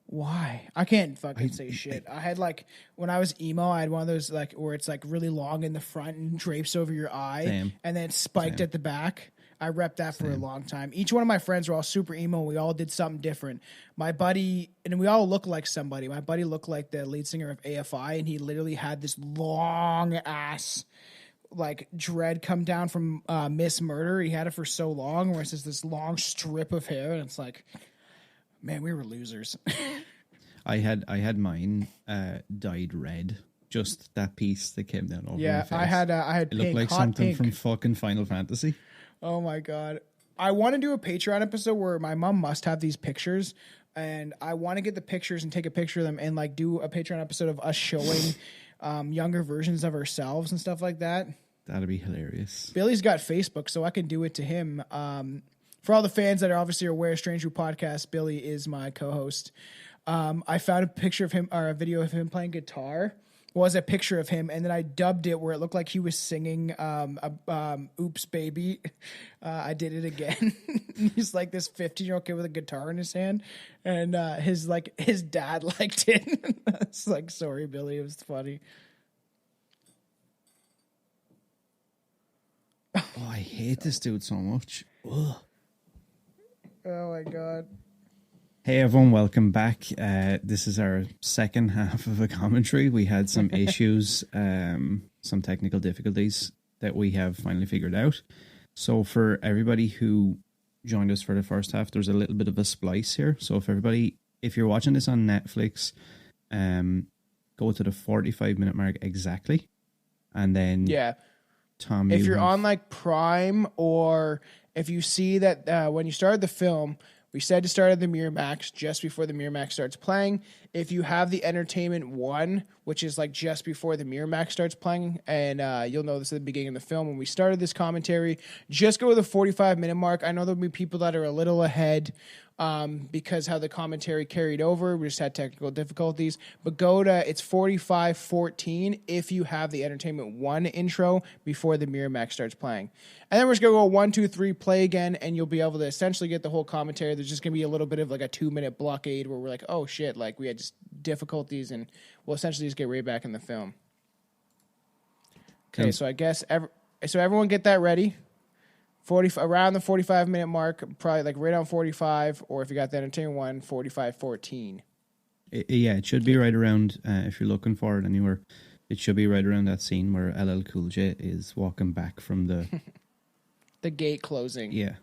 Why? I can't fucking say shit. I had like, when I was emo, I had one of those like, where it's like really long in the front and drapes over your eye. And then spiked at the back. I repped that for a long time. Each one of my friends were all super emo. We all did something different. My buddy, and we all looked like somebody. My buddy looked like the lead singer of AFI, and he literally had this long ass, like, dread come down from Miss Murder. He had it for so long, where it's just this long strip of hair, and it's like, man, we were losers. I had mine dyed red. Just that piece that came down over my face. I had it pink, looked like something pink from fucking Final Fantasy. Oh my God. I want to do a Patreon episode where my mom must have these pictures, and I want to get the pictures and take a picture of them and like do a Patreon episode of us showing younger versions of ourselves and stuff like that. That'd be hilarious. Billy's got Facebook, so I can do it to him. For all the fans that are obviously aware of Strange Brew Podcast, Billy is my co-host. I found a picture of him, or a video of him playing guitar. Was a picture of him, and then I dubbed it where it looked like he was singing Oops Baby. I did it again. He's like this 15-year-old kid with a guitar in his hand, and his dad liked it. It's like, sorry, Billy, it was funny. Oh, I hate this dude so much. Ugh. Oh my God. Hey everyone, welcome back. This is our second half of a commentary. We had some issues, some technical difficulties that we have finally figured out. So for everybody who joined us for the first half, there's a little bit of a splice here. So if you're watching this on Netflix, go to the 45-minute mark exactly. And then yeah. Tom, if you're on like Prime or if you see that when you started the film, we said to start at the Miramax just before the Miramax starts playing. If you have the Entertainment One, which is like just before the Miramax starts playing, and you'll know this at the beginning of the film when we started this commentary, just go to the 45-minute mark. I know there'll be people that are a little ahead because how the commentary carried over. We just had technical difficulties. But go to, it's 45:14 if you have the Entertainment One intro before the Miramax starts playing. And then we're just going to go 1, 2, 3, play again, and you'll be able to essentially get the whole commentary. There's just going to be a little bit of like a 2-minute blockade where we're like, oh shit, like we had just difficulties, and we'll essentially just get right back in the film. Okay, so I guess, so everyone get that ready. Around the 45-minute mark, probably like right on 45, or if you got the Entertainment One, 45:14. Yeah, it should be right around, if you're looking for it anywhere, it should be right around that scene where LL Cool J is walking back from the... the gate closing. Yeah.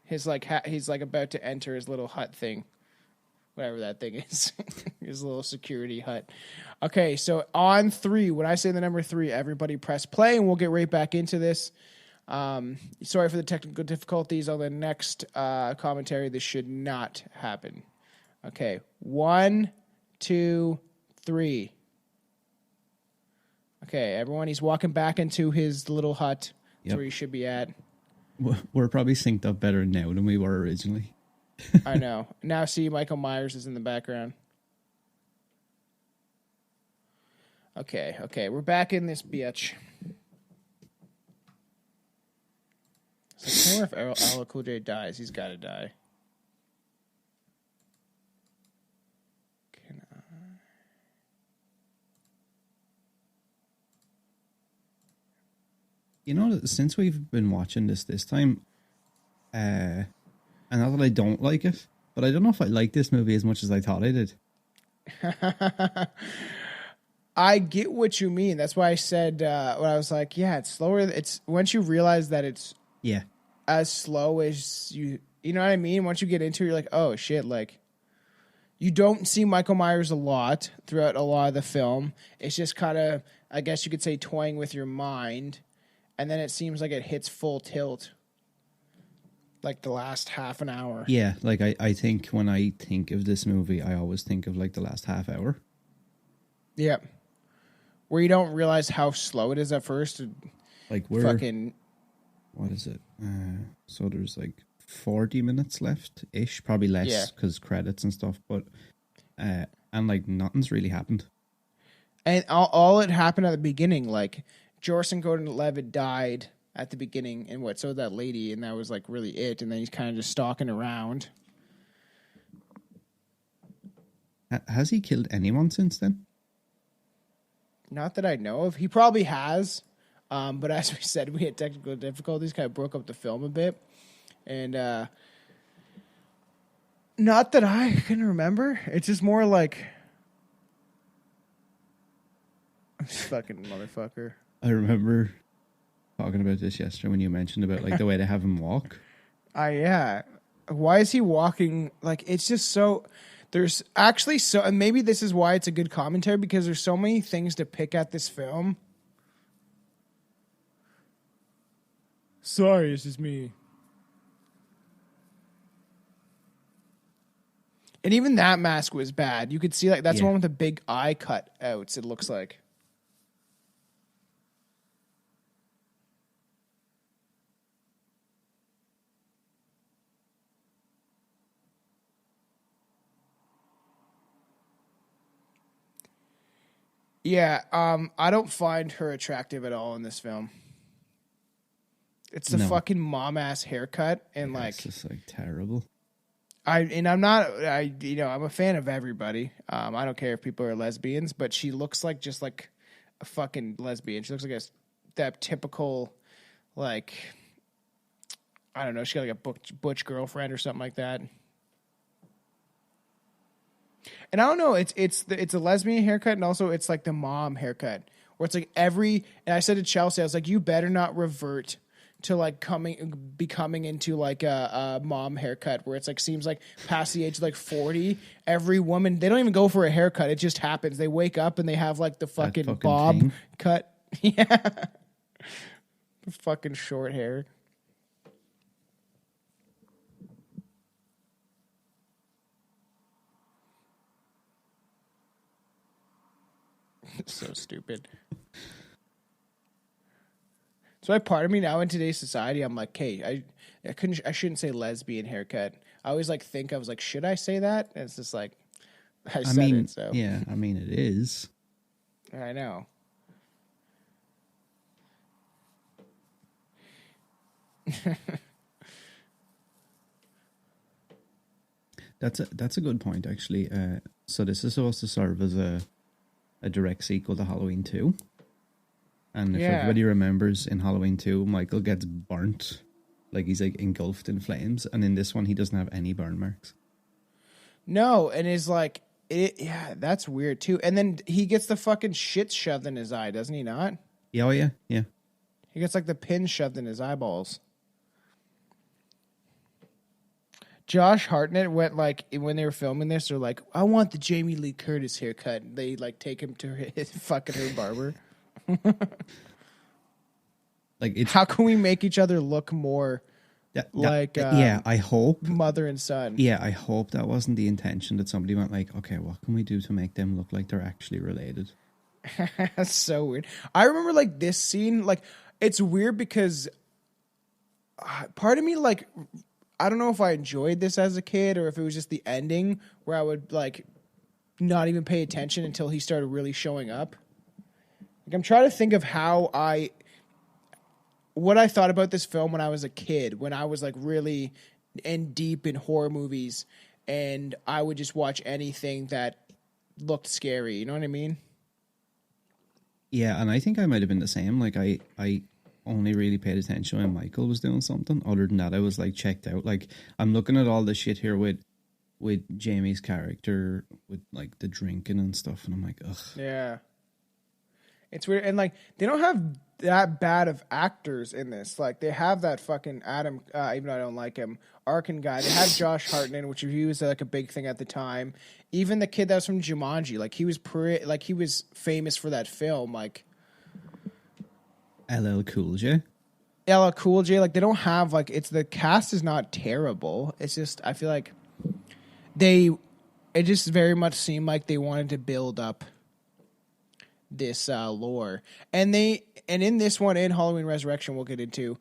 He's like about to enter his little hut thing. Whatever that thing is. His little security hut. Okay, so on 3, when I say the number 3, everybody press play, and we'll get right back into this. Sorry for the technical difficulties on the next commentary. This should not happen. Okay, 1, 2, 3. Okay, everyone, he's walking back into his little hut. That's where he should be at. We're probably synced up better now than we were originally. I know. Now see, Michael Myers is in the background. Okay, we're back in this bitch. So I wonder if LL Cool J dies. He's got to die. Can I? You know, since we've been watching this time, and not that I don't like it, but I don't know if I like this movie as much as I thought I did. I get what you mean. That's why I said when I was like, yeah, it's slower. It's once you realize that it's as slow as you know what I mean? Once you get into it, you're like, oh shit, like you don't see Michael Myers a lot throughout a lot of the film. It's just kind of, I guess you could say, toying with your mind. And then it seems like it hits full tilt like the last half an hour. Yeah, like I think when I think of this movie, I always think of like the last half hour. Yeah. Where you don't realize how slow it is at first. Like we're fucking... What is it? So there's like 40 minutes left-ish, probably less because credits and stuff, but and like nothing's really happened. And all it happened at the beginning, like Joseph Gordon-Levitt died at the beginning, and so that lady, and that was like really it, and then he's kind of just stalking around. Has he killed anyone since then? Not that I know of. He probably has. But as we said, we had technical difficulties, kind of broke up the film a bit. And not that I can remember. It's just more like... fucking motherfucker. I remember talking about this yesterday when you mentioned about like the way they have him walk. Yeah. Why is he walking? Like, it's just so... There's actually so... And maybe this is why it's a good commentary, because there's so many things to pick at this film. Sorry, it's just me. And even that mask was bad. You could see like that's the one with the big eye cut outs, it looks like. Yeah, I don't find her attractive at all in this film. It's the fucking mom-ass haircut, and like it's just like terrible. I'm a fan of everybody. I don't care if people are lesbians, but she looks like just like a fucking lesbian. She looks like that typical, like, I don't know. She got like a butch girlfriend or something like that. And I don't know. It's a lesbian haircut, and also it's like the mom haircut, where it's like and I said to Chelsea, I was like, you better not revert to like becoming into like a mom haircut where it's like seems like past the age of like 40, every woman, they don't even go for a haircut. It just happens. They wake up and they have like the fucking bob thing. Cut. Yeah. Fucking short hair. So stupid. So part of me now in today's society, I'm like, hey, I shouldn't say lesbian haircut. I always like think I was like, should I say that? And it's just like, I said it. So yeah, I mean it is. I know. That's a good point actually. So this is supposed to serve as a direct sequel to Halloween 2. And if everybody remembers, in Halloween 2, Michael gets burnt. Like, he's, like, engulfed in flames. And in this one, he doesn't have any burn marks. No, and is like, yeah, that's weird, too. And then he gets the fucking shit shoved in his eye, doesn't he not? Yeah, oh, yeah. He gets, like, the pin shoved in his eyeballs. Josh Hartnett went, like, when they were filming this, they're like, I want the Jamie Lee Curtis haircut. And they, like, take him to his fucking her barber. Like, it's, how can we make each other look more I hope mother and son? Yeah, I hope that wasn't the intention, that somebody went like, okay, what can we do to make them look like they're actually related? That's so weird. I remember like this scene, like it's weird because part of me, like, I don't know if I enjoyed this as a kid or if it was just the ending where I would like not even pay attention until he started really showing up. Like, I'm trying to think of what I thought about this film when I was a kid, when I was like really deep in horror movies and I would just watch anything that looked scary. You know what I mean? Yeah, and I think I might have been the same. Like, I only really paid attention when Michael was doing something. Other than that, I was like checked out. Like, I'm looking at all the shit here with Jamie's character, with like the drinking and stuff, and I'm like, ugh. Yeah. It's weird. And like, they don't have that bad of actors in this. Like, they have that fucking Adam, even though I don't like him, Arkin guy. They have Josh Hartnett, which he was like a big thing at the time. Even the kid that was from Jumanji, like he was famous for that film. Like LL Cool J. LL Cool J. Like, they don't have like, the cast is not terrible. It's just, I feel like it just very much seemed like they wanted to build up this lore, and in this one, in Halloween Resurrection, we'll get into,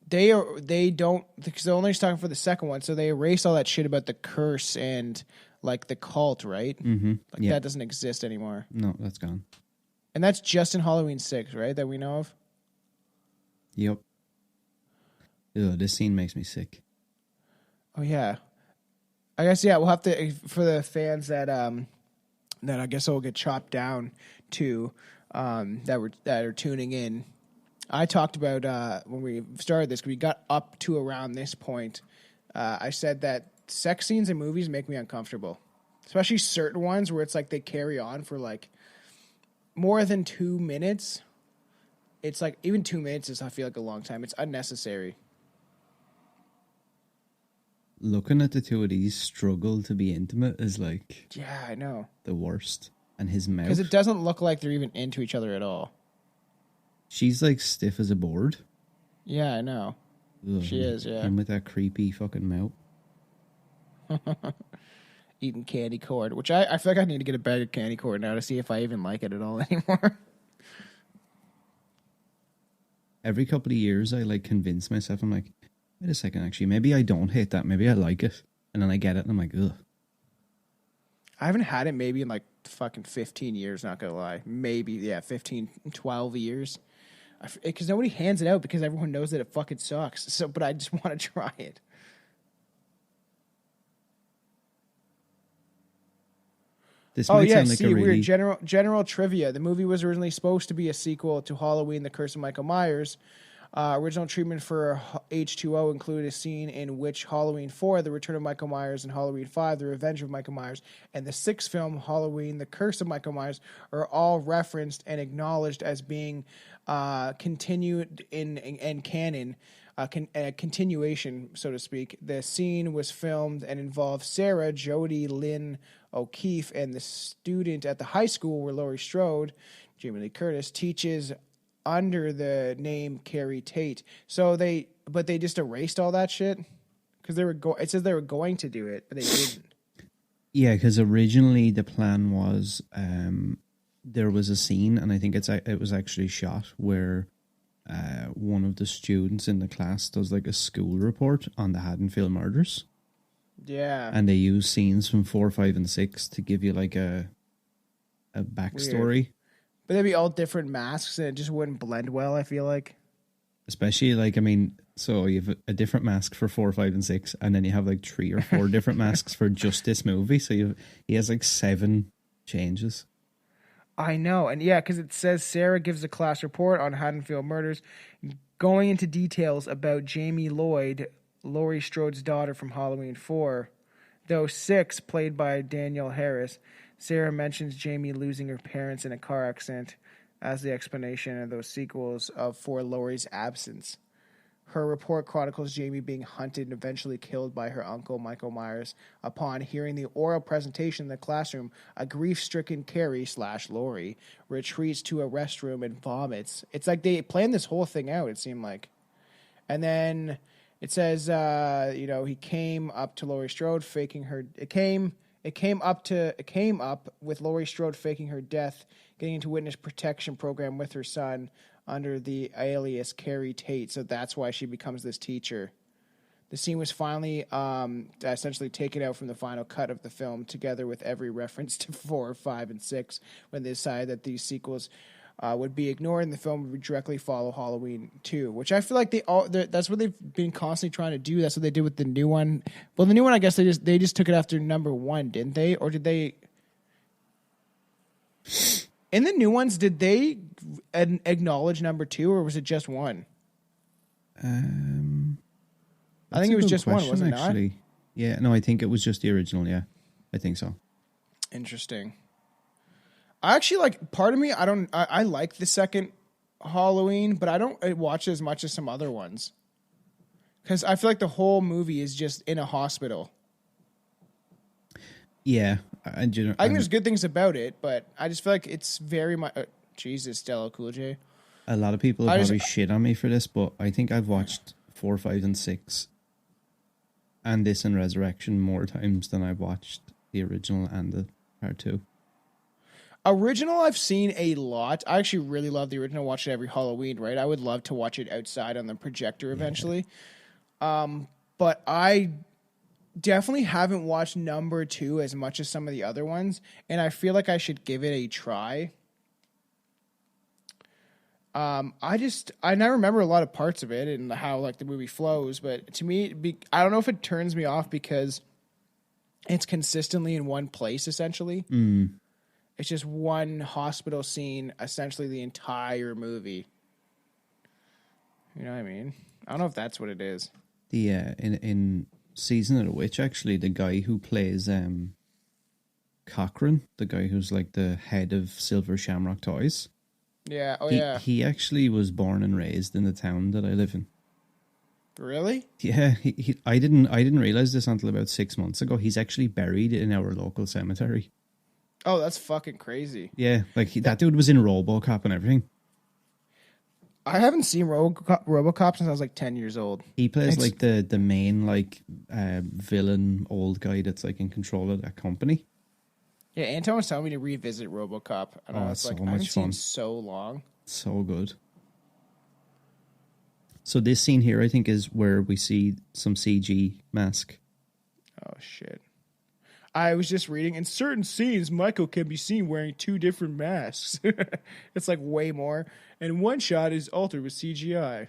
they don't, because they're only talking for the second one, so they erased all that shit about the curse and like the cult, right? Mm-hmm. Like that doesn't exist anymore. No, that's gone. And that's just in Halloween 6, right? That we know of. Yep. Ugh, this scene makes me sick. Oh yeah, I guess we'll have to, for the fans that I guess will get chopped down to that are tuning in. I talked about when we started this, we got up to around this point. I said that sex scenes in movies make me uncomfortable, especially certain ones where it's like they carry on for like more than 2 minutes. It's like even 2 minutes is, I feel like, a long time. It's unnecessary. Looking at the two of these struggle to be intimate is like, yeah, I know, the worst. And his mouth, because it doesn't look like they're even into each other at all. She's like stiff as a board. Yeah, I know. Ugh. She is. Yeah, and with that creepy fucking mouth. Eating candy corn, which I feel like I need to get a bag of candy corn now to see if I even like it at all anymore. Every couple of years, I like convince myself, I'm like, wait a second, actually, maybe I don't hate that. Maybe I like it. And then I get it, and I'm like, ugh. I haven't had it maybe in like fucking 15 years, not gonna lie. Maybe, 15, 12 years. Because nobody hands it out because everyone knows that it fucking sucks. So, but I just want to try it. This might sound like a really... weird general trivia. The movie was originally supposed to be a sequel to Halloween: The Curse of Michael Myers. Original treatment for H2O included a scene in which Halloween 4, The Return of Michael Myers, and Halloween 5, The Revenge of Michael Myers, and the sixth film, Halloween, The Curse of Michael Myers, are all referenced and acknowledged as being continued in canon, a continuation, so to speak. The scene was filmed and involved Sarah Jodie Lynn O'Keefe and the student at the high school where Laurie Strode, Jamie Lee Curtis, teaches under the name Keri Tate. So they just erased all that shit because it says they were going to do it, but they didn't. Yeah, because originally the plan was there was a scene, and I think it was actually shot where one of the students in the class does like a school report on the Haddonfield murders. Yeah. And they use scenes from 4, 5, and 6 to give you like a backstory. Weird. But they'd be all different masks, and it just wouldn't blend well, I feel like. Especially, like, I mean, so you have a different mask for 4, 5, and 6, and then you have like 3 or 4 different masks for just this movie. So he has like 7 changes. I know. And yeah, because it says Sarah gives a class report on Haddonfield murders, going into details about Jamie Lloyd, Laurie Strode's daughter from Halloween 4. Though 6, played by Danielle Harris, Sarah mentions Jamie losing her parents in a car accident as the explanation of those sequels for Laurie's absence. Her report chronicles Jamie being hunted and eventually killed by her uncle, Michael Myers. Upon hearing the oral presentation in the classroom, a grief-stricken Keri / Laurie retreats to a restroom and vomits. It's like they planned this whole thing out, it seemed like. And then it says, he came up to Laurie Strode faking her... It came up with Laurie Strode faking her death, getting into witness protection program with her son under the alias Keri Tate. So that's why she becomes this teacher. The scene was finally essentially taken out from the final cut of the film, together with every reference to 4, 5, and 6, when they decided that these sequels would be ignored and the film would directly follow Halloween 2, which I feel like that's what they've been constantly trying to do. That's what they did with the new one. Well, the new one, I guess they just took it after number 1, didn't they? Or did they... In the new ones, did they acknowledge number 2, or was it just 1? I think it was just question, 1, wasn't it actually? Not? Yeah, no, I think it was just the original, yeah. I think so. Interesting. I actually like, part of me, I like the second Halloween, but I don't watch it as much as some other ones. Because I feel like the whole movie is just in a hospital. Yeah. I think there's good things about it, but I just feel like it's very much... Jesus, Stella Cool J. A lot of people have probably shit on me for this, but I think I've watched 4, 5, and 6 and this and Resurrection more times than I've watched the original and the part 2. Original I've seen a lot. I actually really love the original. Watch it every Halloween, right? I would love to watch it outside on the projector eventually. Yeah. But I definitely haven't watched number 2 as much as some of the other ones, and I feel like I should give it a try. I now remember a lot of parts of it and how like the movie flows, but to me, I don't know if it turns me off because it's consistently in one place, essentially. Mm. It's just one hospital scene, essentially the entire movie. You know what I mean? I don't know if that's what it is. The in Season of the Witch, actually, the guy who plays Cochran, the guy who's like the head of Silver Shamrock Toys. Yeah. Oh, yeah. He actually was born and raised in the town that I live in. Really? Yeah. I didn't realize this until about 6 months ago. He's actually buried in our local cemetery. Oh, that's fucking crazy. Yeah, like that dude was in RoboCop and everything. I haven't seen RoboCop since I was like 10 years old. He plays like the main like villain old guy that's like in control of that company. Yeah, Anton was telling me to revisit RoboCop. I don't know, it's like I haven't seen so long. So good. So this scene here, I think, is where we see some CG mask. Oh shit! I was just reading, in certain scenes, Michael can be seen wearing 2 different masks. It's like way more, and one shot is altered with CGI.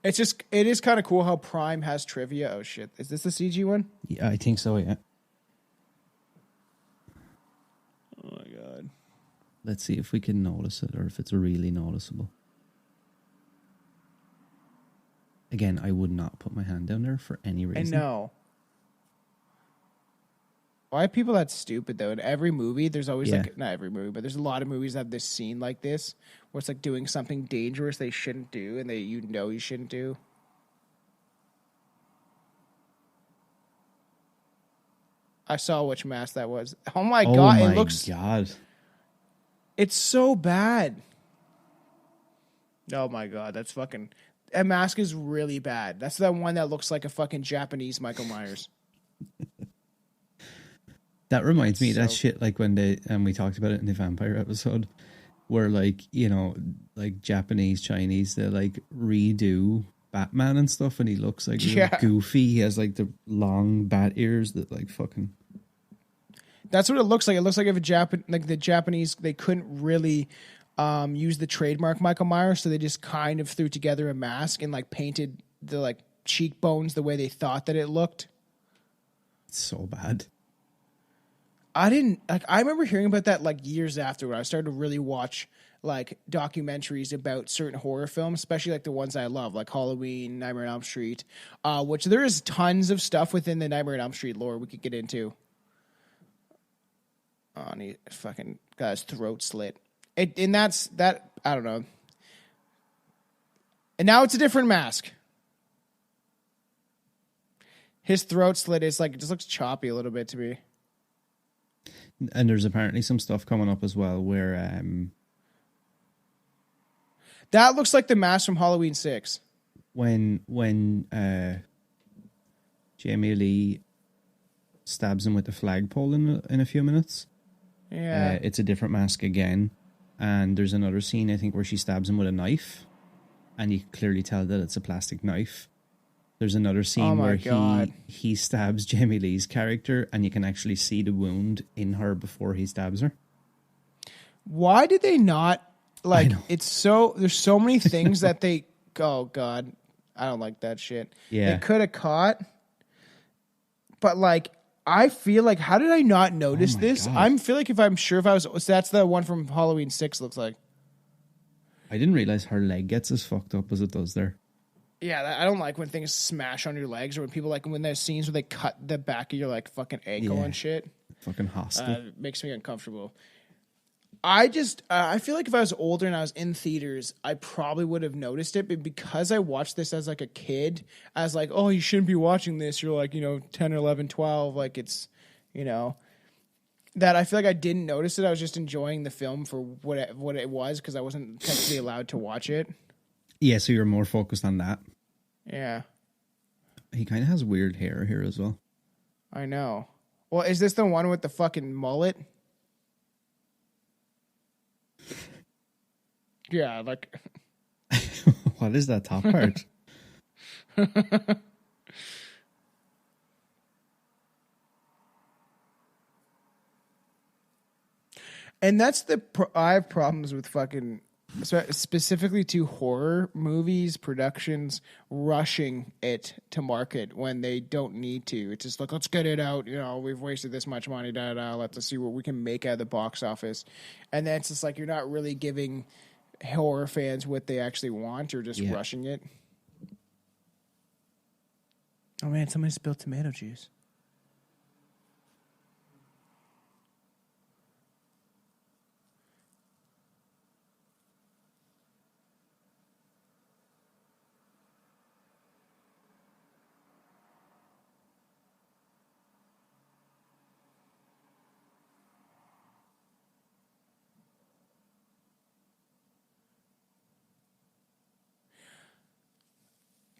It is kind of cool how Prime has trivia. Oh shit! Is this the CG one? Yeah, I think so. Yeah. Oh my god. Let's see if we can notice it or if it's really noticeable. Again, I would not put my hand down there for any reason. I know. Why are people that stupid, though? In every movie, there's always like... Not every movie, but there's a lot of movies that have this scene like this where it's like doing something dangerous they shouldn't do and you shouldn't do. I saw which mask that was. Oh my god, it looks... Oh my god. It's so bad. Oh my god, that's fucking... That mask is really bad. That's the one that looks like a fucking Japanese Michael Myers. That reminds me of that So- shit, like when we talked about it in the vampire episode, where like, you know, like Japanese, Chinese, they like redo Batman and stuff, and he looks like really goofy. He has like the long bat ears that like fucking. That's what it looks like. It looks like if the Japanese, they couldn't really use the trademark Michael Myers, so they just kind of threw together a mask and like painted the like cheekbones the way they thought that it looked. It's so bad. I remember hearing about that like years after when I started to really watch like documentaries about certain horror films, especially like the ones I love, like Halloween, Nightmare on Elm Street, which there is tons of stuff within the Nightmare on Elm Street lore we could get into. Oh, and he fucking got his throat slit. And that's that. I don't know. And now it's a different mask. His throat slit is like, it just looks choppy a little bit to me. And there's apparently some stuff coming up as well where that looks like the mask from Halloween 6. When Jamie Lee stabs him with the flagpole in a few minutes. Yeah. It's a different mask again. And there's another scene, I think, where she stabs him with a knife. And you can clearly tell that it's a plastic knife. There's another scene where he stabs Jamie Lee's character, and you can actually see the wound in her before he stabs her. Why did they not, like, it's so, there's so many things that they, oh God, I don't like that shit. Yeah. They could have caught, but like, I feel like, how did I not notice this? God. I feel like if I was, so that's the one from Halloween 6 looks like. I didn't realize her leg gets as fucked up as it does there. Yeah, I don't like when things smash on your legs, or when people like when there's scenes where they cut the back of your like fucking ankle and shit. Fucking hostile. It makes me uncomfortable. I feel like if I was older and I was in theaters, I probably would have noticed it, but because I watched this as like a kid, as like, oh, you shouldn't be watching this. You're like, 10 or 11, 12, like it's, that I feel like I didn't notice it. I was just enjoying the film for what it was because I wasn't technically allowed to watch it. Yeah, so you're more focused on that. Yeah. He kind of has weird hair here as well. I know. Well, is this the one with the fucking mullet? Yeah, like... What is that top part? And that's I have problems with fucking... specifically to horror movies, productions, rushing it to market when they don't need to. It's just like, let's get it out. We've wasted this much money. Let's see what we can make out of the box office. And then it's just like, you're not really giving horror fans what they actually want. You're just rushing it. Oh man, somebody spilled tomato juice.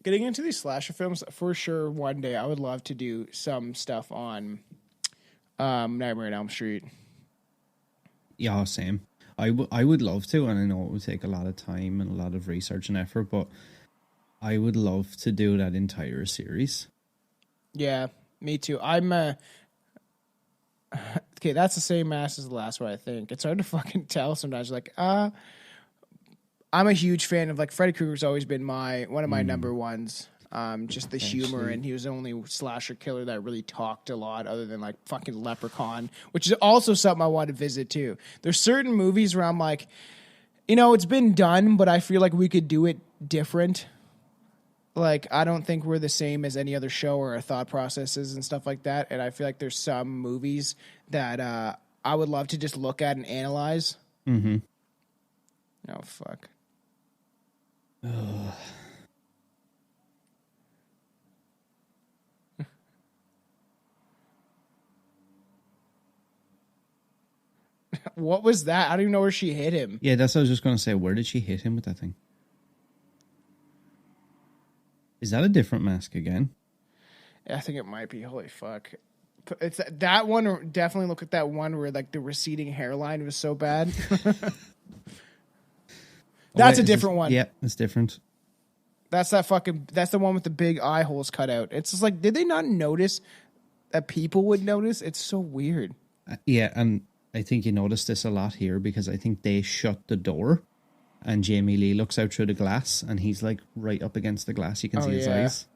Getting into these slasher films, for sure, one day I would love to do some stuff on Nightmare on Elm Street. Yeah, same. I would love to, and I know it would take a lot of time and a lot of research and effort, but I would love to do that entire series. Yeah, me too. I'm okay, that's the same mask as the last one, I think. It's hard to fucking tell sometimes. Like, I'm a huge fan of, like, Freddy Krueger's always been one of my number ones. Just the humor, and he was the only slasher killer that really talked a lot other than, like, fucking Leprechaun, which is also something I want to visit, too. There's certain movies where I'm like, it's been done, but I feel like we could do it different. Like, I don't think we're the same as any other show or our thought processes and stuff like that, and I feel like there's some movies that I would love to just look at and analyze. Mm-hmm. Oh, fuck. What was that? I don't even know where she hit him. Yeah, that's what I was just going to say. Where did she hit him with that thing? Is that a different mask again? I think it might be. Holy fuck. it's that one. Or definitely look at that one where like the receding hairline was so bad. That's a different one. Yeah, it's different. That's the one with the big eye holes cut out. It's just like, did they not notice that people would notice? It's so weird. Yeah, and I think you notice this a lot here because I think they shut the door and Jamie Lee looks out through the glass and he's like right up against the glass. You can see his eyes.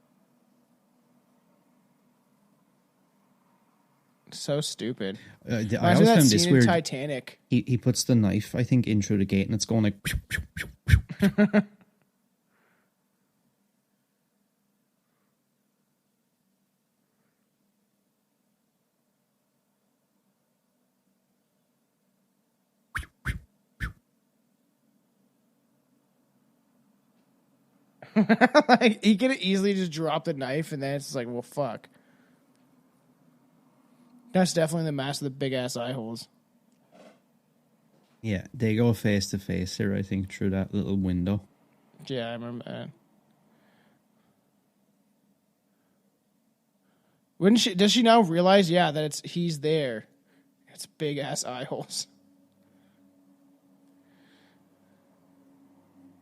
So stupid. I always found this weird. Titanic. He puts the knife, I think, in through the gate and it's going like... Pew, pew, pew, pew. Like, he could have easily just dropped the knife and then it's like, well, fuck. That's definitely the mask with the big ass eye holes. Yeah, they go face to face here, I think, through that little window. Yeah, I remember that. Does she now realize, that he's there? It's big ass eye holes.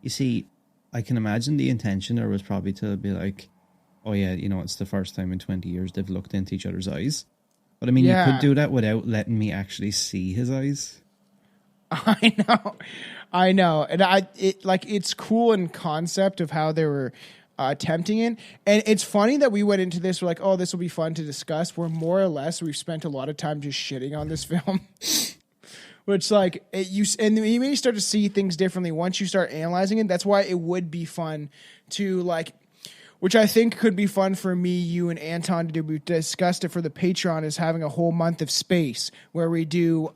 You see, I can imagine the intention there was probably to be like, oh yeah, it's the first time in 20 years they've looked into each other's eyes. But I mean, you could do that without letting me actually see his eyes. I know. And it's cool in concept of how they were attempting it. And it's funny that we went into this, we're like, oh, this will be fun to discuss. Where more or less we've spent a lot of time just shitting on this film. Which and you may start to see things differently once you start analyzing it. That's why it would be fun to which I think could be fun for me, you, and Anton to do. We discussed it for the Patreon, is having a whole month of space where we do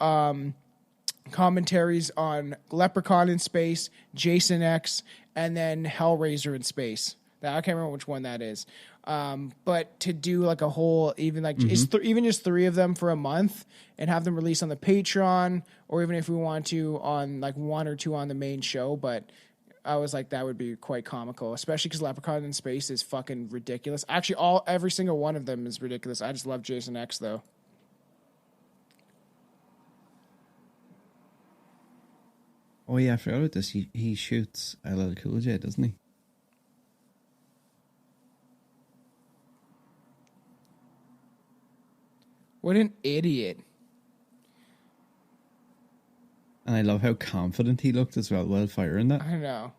commentaries on Leprechaun in space, Jason X, and then Hellraiser in space. I can't remember which one that is. But to do like a whole, even even just 3 of them for a month and have them released on the Patreon, or even if we want to on like 1 or 2 on the main show. But I was like, that would be quite comical, especially because Leprechaun in space is fucking ridiculous. Actually, every single one of them is ridiculous. I just love Jason X though. Oh yeah, I forgot about this. He shoots LL Cool J, doesn't he? What an idiot. And I love how confident he looked as well while firing that. I know.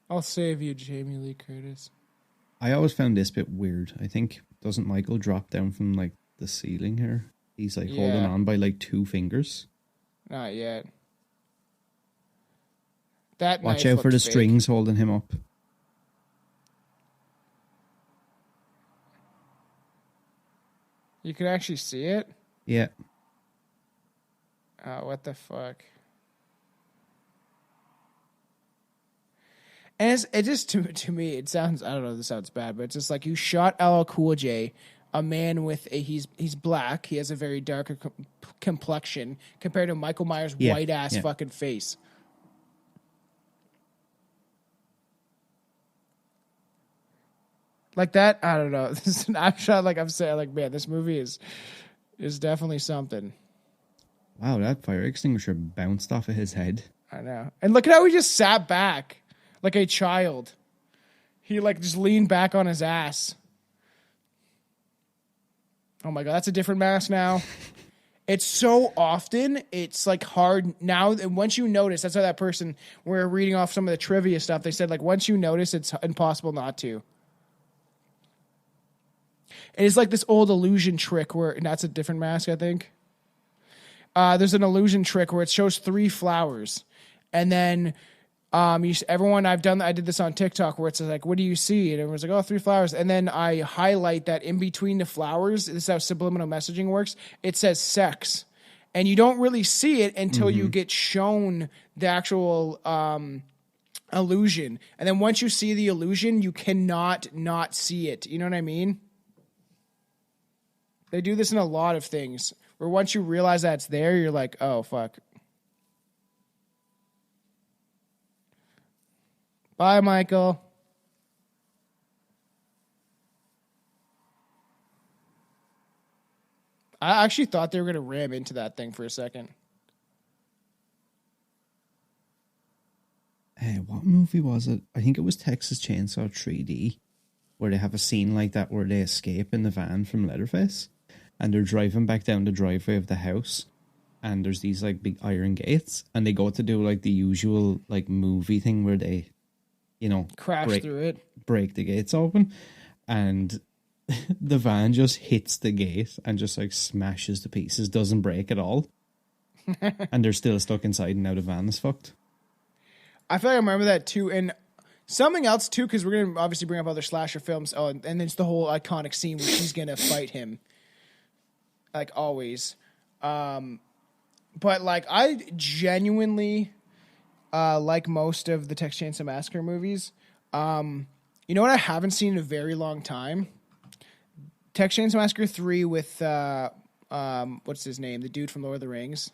I'll save you, Jamie Lee Curtis. I always found this bit weird. I think, doesn't Michael drop down from like the ceiling here? He's like holding on by like 2 fingers. Not yet. Watch out for the strings holding him up. You can actually see it? Yeah. Oh, what the fuck? And it just, to me, it sounds, I don't know if this sounds bad, but it's just like you shot LL Cool J, a man with he's black, he has a very darker complexion compared to Michael Myers' white ass fucking face. Like that, I don't know. This is an snapshot, like I'm saying, like, man, this movie is definitely something. Wow, that fire extinguisher bounced off of his head. I know. And look at how he just sat back like a child. He like just leaned back on his ass. Oh my God, that's a different mask now. It's so often, it's like hard now. And once you notice, that's how that person, we're reading off some of the trivia stuff. They said like, once you notice, it's impossible not to. And it's like this old illusion trick where, and that's a different mask, I think. There's an illusion trick where it shows 3 flowers. And then I did this on TikTok where it's like, what do you see? And everyone's like, oh, 3 flowers. And then I highlight that in between the flowers, this is how subliminal messaging works, it says sex. And you don't really see it until you get shown the actual illusion. And then once you see the illusion, you cannot not see it. You know what I mean? They do this in a lot of things, where once you realize that it's there, you're like, oh, fuck. Bye, Michael. I actually thought they were going to ram into that thing for a second. Hey, what movie was it? I think it was Texas Chainsaw 3D, where they have a scene like that where they escape in the van from Leatherface, and they're driving back down the driveway of the house, and there's these like big iron gates, and they go to do like the usual like movie thing where they, crash through it, break the gates open, and the van just hits the gate and just like smashes to pieces, doesn't break at all, and they're still stuck inside, and now the van is fucked. I feel like I remember that too, and something else too, because we're going to obviously bring up other slasher films. Oh, and then it's the whole iconic scene where she's going to fight him, like always. But like I genuinely like most of the Texas Chainsaw Massacre movies. You know what I haven't seen in a very long time? Texas Chainsaw Massacre 3 with what's his name, the dude from Lord of the Rings.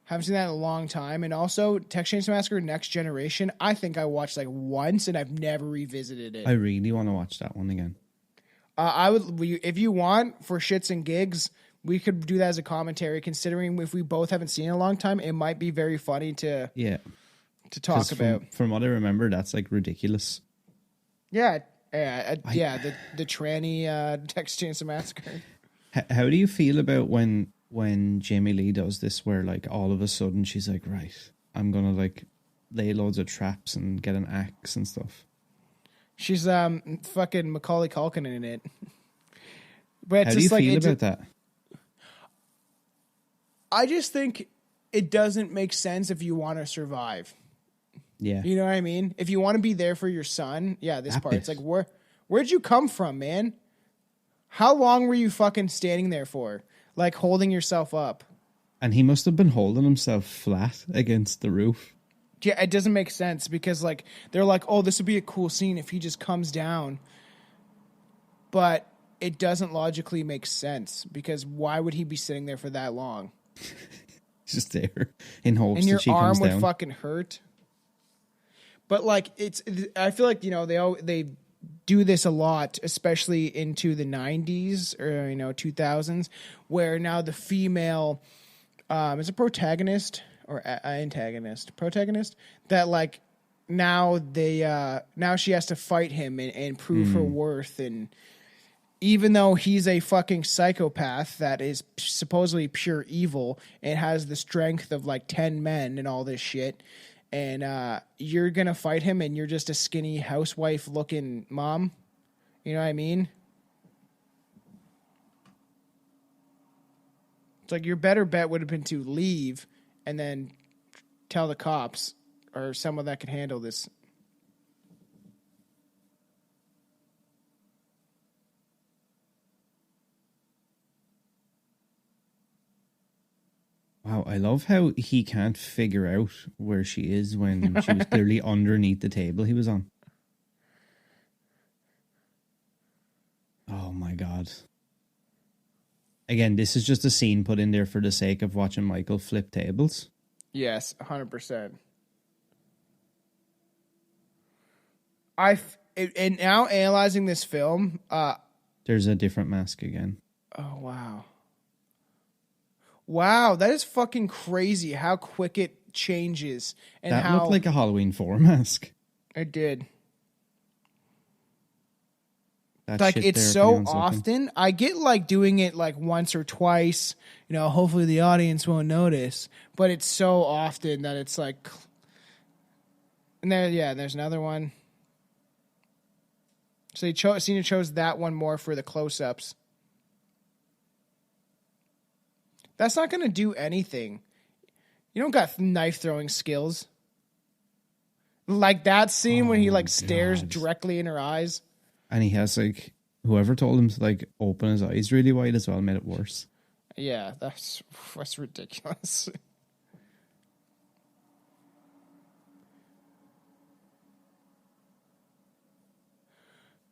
Haven't seen that in a long time. And also, Texas Chainsaw Massacre Next Generation, I think I watched like once and I've never revisited it. I really want to watch that one again. I would, if you want, for shits and gigs, we could do that as a commentary, considering if we both haven't seen it in a long time, it might be very funny to talk about. From what I remember, that's like ridiculous. Yeah, the tranny Texas Chainsaw Massacre. How do you feel about when Jamie Lee does this, where like all of a sudden she's like, right, I'm gonna like lay loads of traps and get an axe and stuff? She's fucking Macaulay Culkin in it. But it's how do you like, feel about that? I just think it doesn't make sense if you want to survive. Yeah. You know what I mean? If you want to be there for your son, this part. It's like, where'd you come from, man? How long were you fucking standing there for? Like holding yourself up. And he must have been holding himself flat against the roof. Yeah, it doesn't make sense because like they're like, oh, this would be a cool scene if he just comes down. But it doesn't logically make sense because why would he be sitting there for that long? Just there in hopes and your that she arm comes would down. fucking hurt. But like I feel like they do this a lot, especially into the 90s or 2000s, where now the female is a protagonist or antagonist, protagonist that like now she has to fight him and prove her worth, and even though he's a fucking psychopath that is supposedly pure evil and has the strength of like 10 men and all this shit, and you're going to fight him and you're just a skinny housewife looking mom. You know what I mean? It's like your better bet would have been to leave and then tell the cops or someone that could handle this. Wow, I love how he can't figure out where she is when she was clearly underneath the table he was on. Oh my God. Again, this is just a scene put in there for the sake of watching Michael flip tables. Yes, 100%. And now analyzing this film, there's a different mask again. Oh, wow. Wow, that is fucking crazy how quick it changes. And that how looked like a Halloween 4 mask. It did. That like, shit it's there, so if anyone's looking. often. I get like doing it like once or twice. Hopefully the audience won't notice. But it's so often that it's like... And there's another one. So Cena chose that one more for the close-ups. That's not going to do anything. You don't got knife throwing skills. Like that scene when he like stares directly in her eyes. And he has like, whoever told him to like open his eyes really wide as well made it worse. Yeah, that's ridiculous.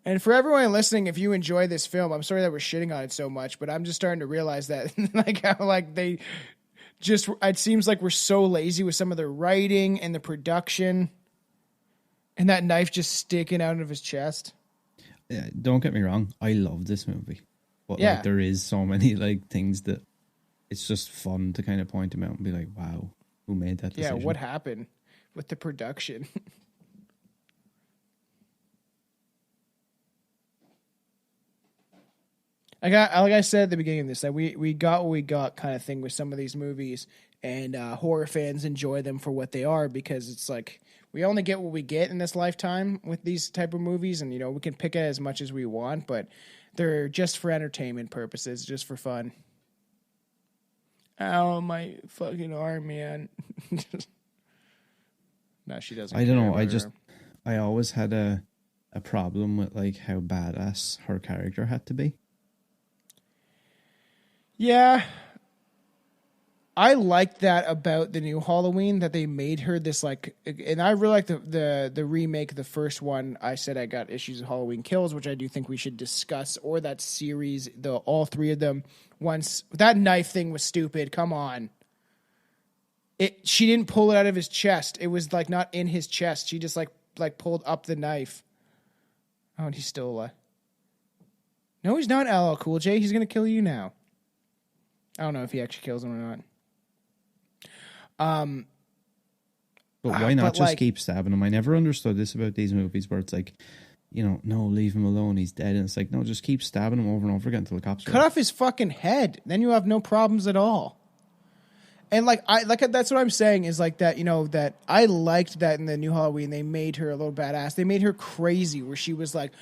And for everyone listening, if you enjoy this film, I'm sorry that we're shitting on it so much, but I'm just starting to realize that like how like they just, it seems like we're so lazy with some of the writing and the production, and that knife just sticking out of his chest. Don't get me wrong, I love this movie, But Yeah. like there is so many like things that it's just fun to kind of point them out and be like, wow, who made that decision? Yeah, what happened with the production? Like I said at the beginning of this, that we got what we got kind of thing with some of these movies, and horror fans enjoy them for what they are, because it's like we only get what we get in this lifetime with these type of movies, and we can pick it as much as we want, but they're just for entertainment purposes, just for fun. Ow, my fucking arm, man. No, she doesn't. I don't know. I always had a problem with like how badass her character had to be. Yeah. I liked that about the new Halloween, that they made her this like, and I really like the remake, the first one. I said I got issues of Halloween Kills, which I do think we should discuss, or that series, all three of them. Once that knife thing was stupid. Come on. She didn't pull it out of his chest. It was like not in his chest. She just like pulled up the knife. Oh, and he's still alive. No, he's not LL Cool J. He's gonna kill you now. I don't know if he actually kills him or not. But why not just keep stabbing him? I never understood this about these movies where it's like, no, leave him alone. He's dead. And it's like, no, just keep stabbing him over and over again until the cops cut off his fucking head. Then you have no problems at all. And that's what I'm saying is like that, that I liked that in the new Halloween. They made her a little badass. They made her crazy, where she was like,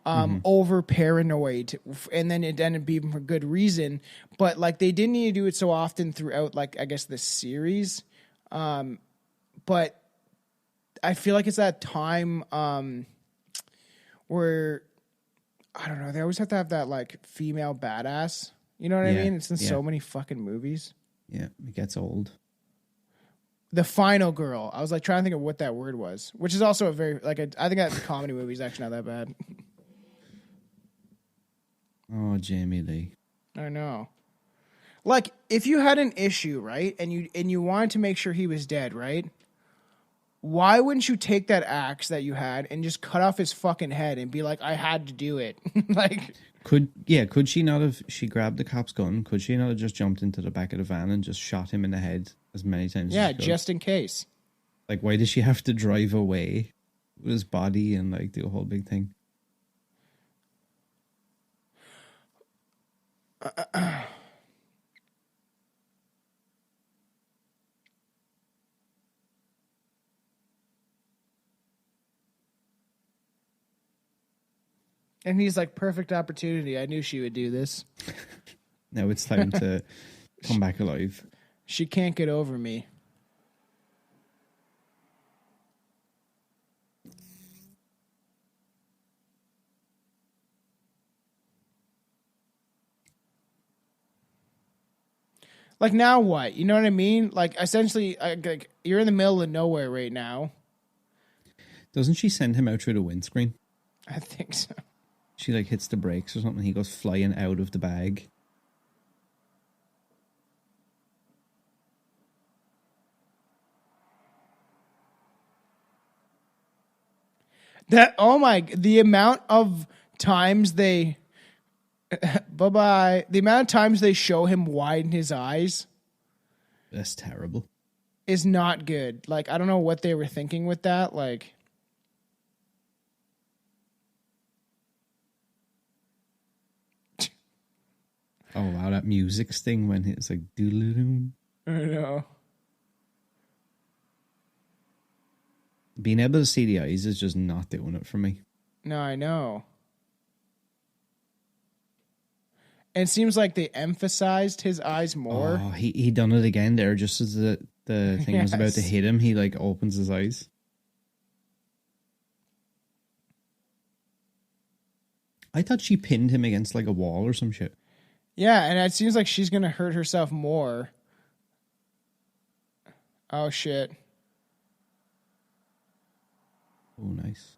over paranoid, and then it ended up being for good reason, but like they didn't need to do it so often throughout, like I guess the series, but I feel like it's that time where I don't know, they always have to have that like female badass, you know what I mean? It's in so many fucking movies. Yeah, it gets old. The final girl, I was like trying to think of what that word was, which is also a very I think that comedy movie is actually not that bad. Oh, Jamie Lee. I know. Like, if you had an issue, right, and you wanted to make sure he was dead, right? Why wouldn't you take that axe that you had and just cut off his fucking head and be like, I had to do it? Like, could she not have? She grabbed the cop's gun. Could she not have just jumped into the back of the van and just shot him in the head as many times? Yeah, as she could? just in case. Like, why does she have to drive away with his body and like do a whole big thing? And he's like, perfect opportunity. I knew she would do this. Now it's time to come back alive. She can't get over me. Like, now what? You know what I mean? Like, essentially, like, you're in the middle of nowhere right now. Doesn't she send him out through the windscreen? I think so. She like hits the brakes or something. He goes flying out of the bag. The amount of times they bye-bye. The amount of times they show him widen his eyes. That's terrible. Is not good. Like, I don't know what they were thinking with that. Like, oh wow, that music sting when it's like doodle-doo. I know. Being able to see the eyes is just not doing it for me. No, I know. And it seems like they emphasized his eyes more. Oh, he done it again there. Just as the thing was about to hit him, he like opens his eyes. I thought she pinned him against like a wall or some shit. Yeah, and it seems like she's gonna hurt herself more. Oh shit. Oh, nice.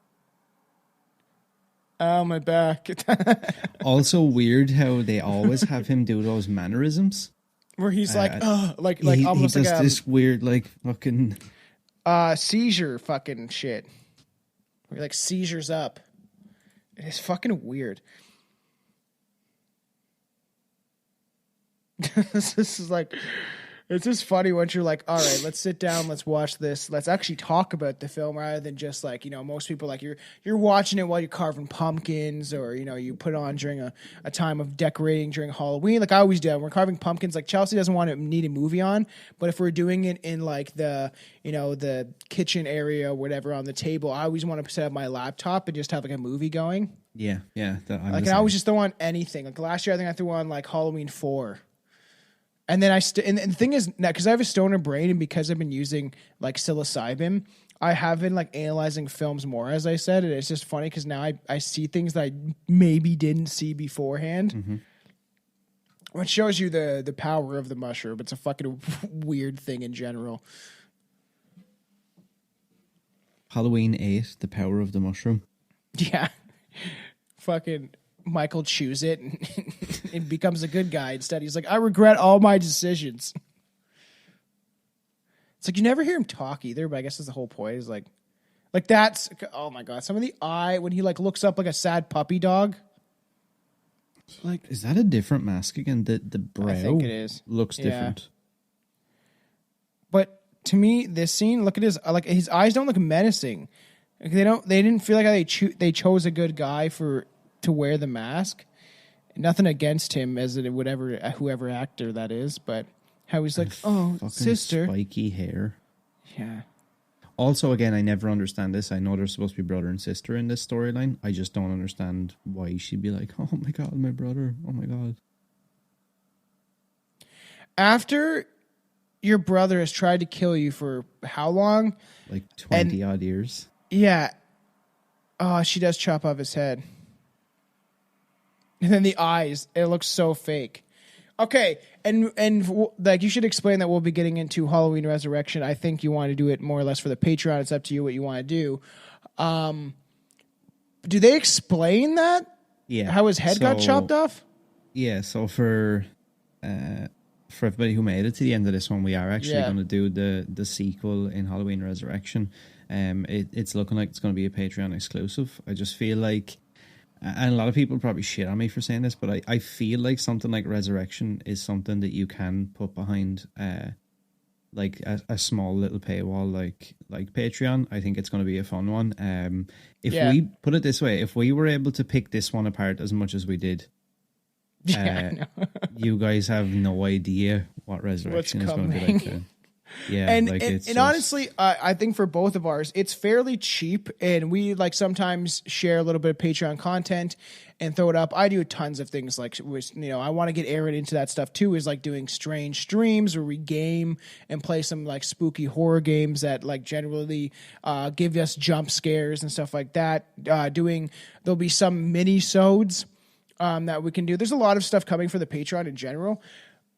Oh, my back. Also weird how they always have him do those mannerisms. Where he's like, like he almost does like this weird, like fucking seizure fucking shit. Where he like seizures up. It is fucking weird. This is like, it's just funny once you're like, all right, let's sit down, let's watch this, let's actually talk about the film rather than just like, most people like you're watching it while you're carving pumpkins, or you put it on during a time of decorating during Halloween. Like I always do. When we're carving pumpkins, like Chelsea doesn't want to need a movie on, but if we're doing it in like the the kitchen area, whatever, on the table, I always want to set up my laptop and just have like a movie going. Yeah. Like I always just throw on anything. Like last year, I think I threw on like Halloween 4. And then and the thing is, because I have a stoner brain and because I've been using like psilocybin, I have been like analyzing films more, as I said. And it's just funny because now I see things that I maybe didn't see beforehand. Mm-hmm. Which shows you the power of the mushroom. It's a fucking weird thing in general. Halloween 8, The Power of the Mushroom. Yeah. Fucking Michael chews it and it becomes a good guy. Instead, he's like, I regret all my decisions. It's like you never hear him talk either, but I guess that's the whole point. Is like that's, oh my God. Some of the eye, when he like looks up like a sad puppy dog. Like, is that a different mask again? The brow, I think it is. Looks different. But to me, this scene, look at his eyes don't look menacing. Like they didn't feel like they chose a good guy to wear the mask. Nothing against him as it whoever actor that is, but how he's like, oh, sister, spiky hair. Yeah. Also, again, I never understand this. I know they're supposed to be brother and sister in this storyline. I just don't understand why she'd be like, oh my God, my brother. Oh my God. After your brother has tried to kill you for how long? Like 20 odd years. Yeah. Oh, she does chop off his head. And then the eyes, it looks so fake. Okay, and like you should explain that we'll be getting into Halloween Resurrection. I think you want to do it more or less for the Patreon. It's up to you what you want to do. Do they explain that? Yeah. How his head got chopped off? Yeah, so for everybody who made it to the end of this one, we are actually going to do the sequel in Halloween Resurrection. It's looking like it's going to be a Patreon exclusive. I just feel like, and a lot of people probably shit on me for saying this, but I feel like something like Resurrection is something that you can put behind like a small little paywall like Patreon. I think it's going to be a fun one. If we put it this way, if we were able to pick this one apart as much as we did, you guys have no idea what Resurrection is going to be like. Yeah, and honestly, I think for both of ours, it's fairly cheap, and we like sometimes share a little bit of Patreon content and throw it up. I do tons of things like, I want to get Aaron into that stuff too. Is like doing strange streams where we game and play some like spooky horror games that like generally give us jump scares and stuff like that. There'll be some mini-sodes that we can do. There's a lot of stuff coming for the Patreon in general,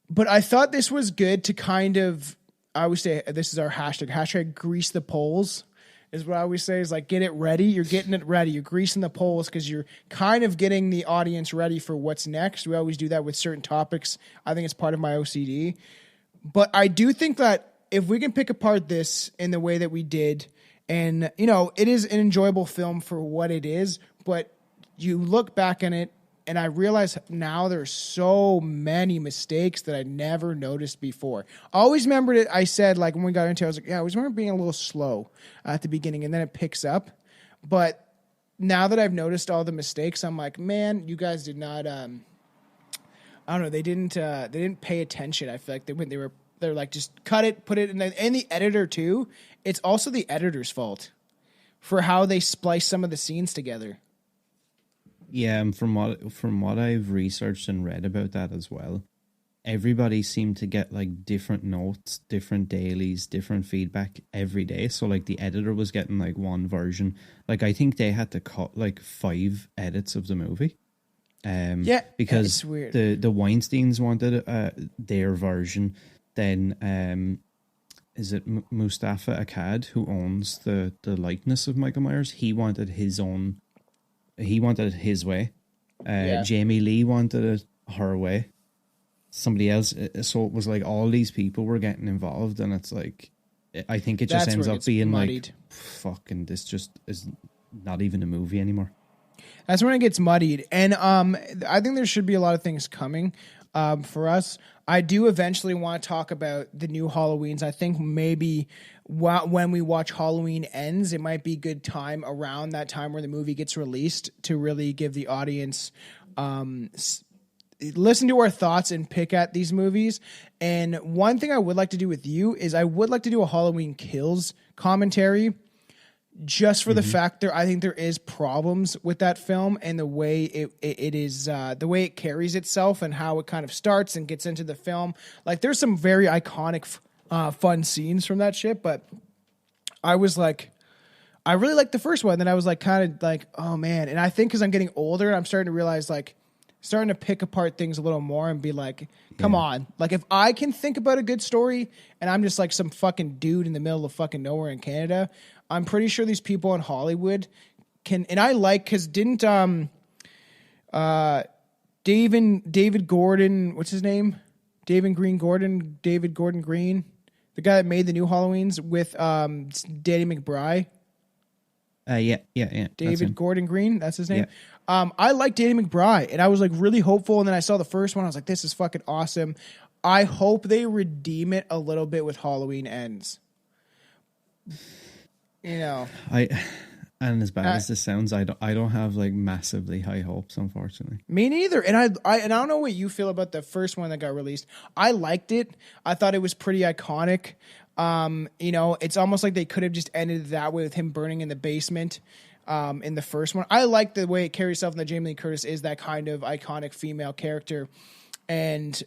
but I thought this was good to kind of. I always say this is our hashtag grease the polls is what I always say is like, get it ready. You're getting it ready. You're greasing the polls because you're kind of getting the audience ready for what's next. We always do that with certain topics. I think it's part of my OCD, but I do think that if we can pick apart this in the way that we did, and it is an enjoyable film for what it is, but you look back on it, and I realize now there's so many mistakes that I never noticed before. I always remembered it. I said, like, when we got into it, I was like, I always remember being a little slow at the beginning, and then it picks up. But now that I've noticed all the mistakes, I'm like, man, you guys did not, I don't know, they didn't pay attention. I feel like they're like, just cut it, put it in and the editor too. It's also the editor's fault for how they splice some of the scenes together. Yeah, and from what I've researched and read about that as well, everybody seemed to get like different notes, different dailies, different feedback every day. So like the editor was getting like one version. Like I think they had to cut like 5 edits of the movie. Because it's weird. The Weinsteins wanted their version. Then is it Mustafa Akkad, who owns the likeness of Michael Myers? He wanted his own. He wanted it his way. Jamie Lee wanted it her way. Somebody else. So it was like all these people were getting involved, and it's like, I think it just ends up being muddied. Like, fucking, this just is not even a movie anymore. That's when it gets muddied. And I think there should be a lot of things coming. for us. I do eventually want to talk about the new Halloweens. I think maybe when we watch Halloween Ends, it might be a good time around that time where the movie gets released to really give the audience listen to our thoughts and pick at these movies. And one thing I would like to do with you is I would like to do a Halloween Kills commentary, just for the fact I think there is problems with that film and the way it is, the way it carries itself and how it kind of starts and gets into the film. Like, there's some very iconic, fun scenes from that shit, but I was like, I really liked the first one. Then I was like, kind of like, oh man. And I think because I'm getting older, I'm starting to realize, like, starting to pick apart things a little more and be like, come on. Like, if I can think about a good story and I'm just like some fucking dude in the middle of fucking nowhere in Canada, I'm pretty sure these people in Hollywood can. And I like, because didn't David Gordon, what's his name? David Gordon Green, the guy that made the new Halloweens with Danny McBride. Yeah. David Gordon Green, that's his name. Yeah. I like Danny McBride, and I was like really hopeful, and then I saw the first one, I was like, this is fucking awesome. I hope they redeem it a little bit with Halloween Ends. You know, and as bad as this sounds, I don't have like massively high hopes, unfortunately. Me neither. And I don't know what you feel about the first one that got released. I liked it. I thought it was pretty iconic. You know, it's almost like they could have just ended it that way with him burning in the basement. In the first one, I like the way it carries itself, and that Jamie Lee Curtis is that kind of iconic female character, and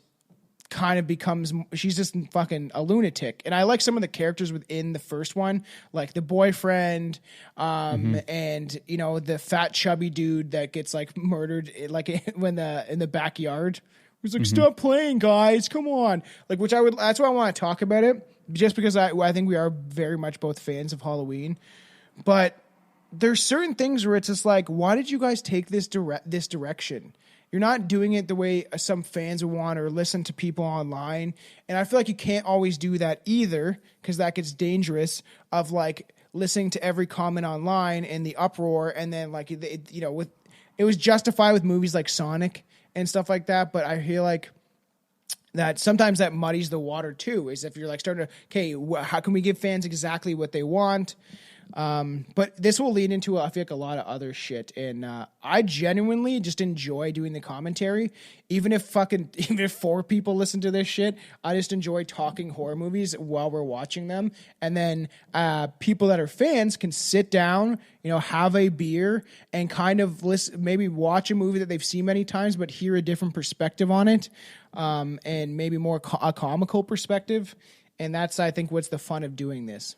kind of becomes, she's just fucking a lunatic. And I like some of the characters within the first one, like the boyfriend, and you know, the fat chubby dude that gets like murdered, like when in the backyard. He's like, stop playing, guys, come on. Like, that's why I want to talk about it, just because I think we are very much both fans of Halloween, but there's certain things where it's just like, why did you guys take this direction? You're not doing it the way some fans would want, or listen to people online. And I feel like you can't always do that either, because that gets dangerous, of like listening to every comment online and the uproar. And then like, you know, it was justified with movies like Sonic and stuff like that. But I feel like that sometimes that muddies the water too, is if you're like starting to, okay, how can we give fans exactly what they want? But this will lead into, I feel like, a lot of other shit. And, I genuinely just enjoy doing the commentary. Even if 4 people listen to this shit, I just enjoy talking horror movies while we're watching them. And then, people that are fans can sit down, you know, have a beer and kind of listen, maybe watch a movie that they've seen many times, but hear a different perspective on it. And maybe more a comical perspective. And that's, I think, what's the fun of doing this.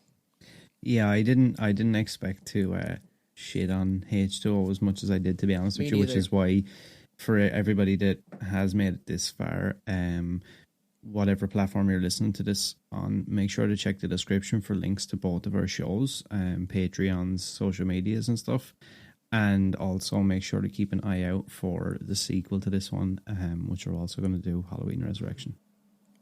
Yeah, I didn't expect to shit on H2O as much as I did, to be honest with you, which is why, for everybody that has made it this far, whatever platform you're listening to this on, make sure to check the description for links to both of our shows, Patreon's, social medias and stuff. And also make sure to keep an eye out for the sequel to this one, which we're also going to do, Halloween Resurrection.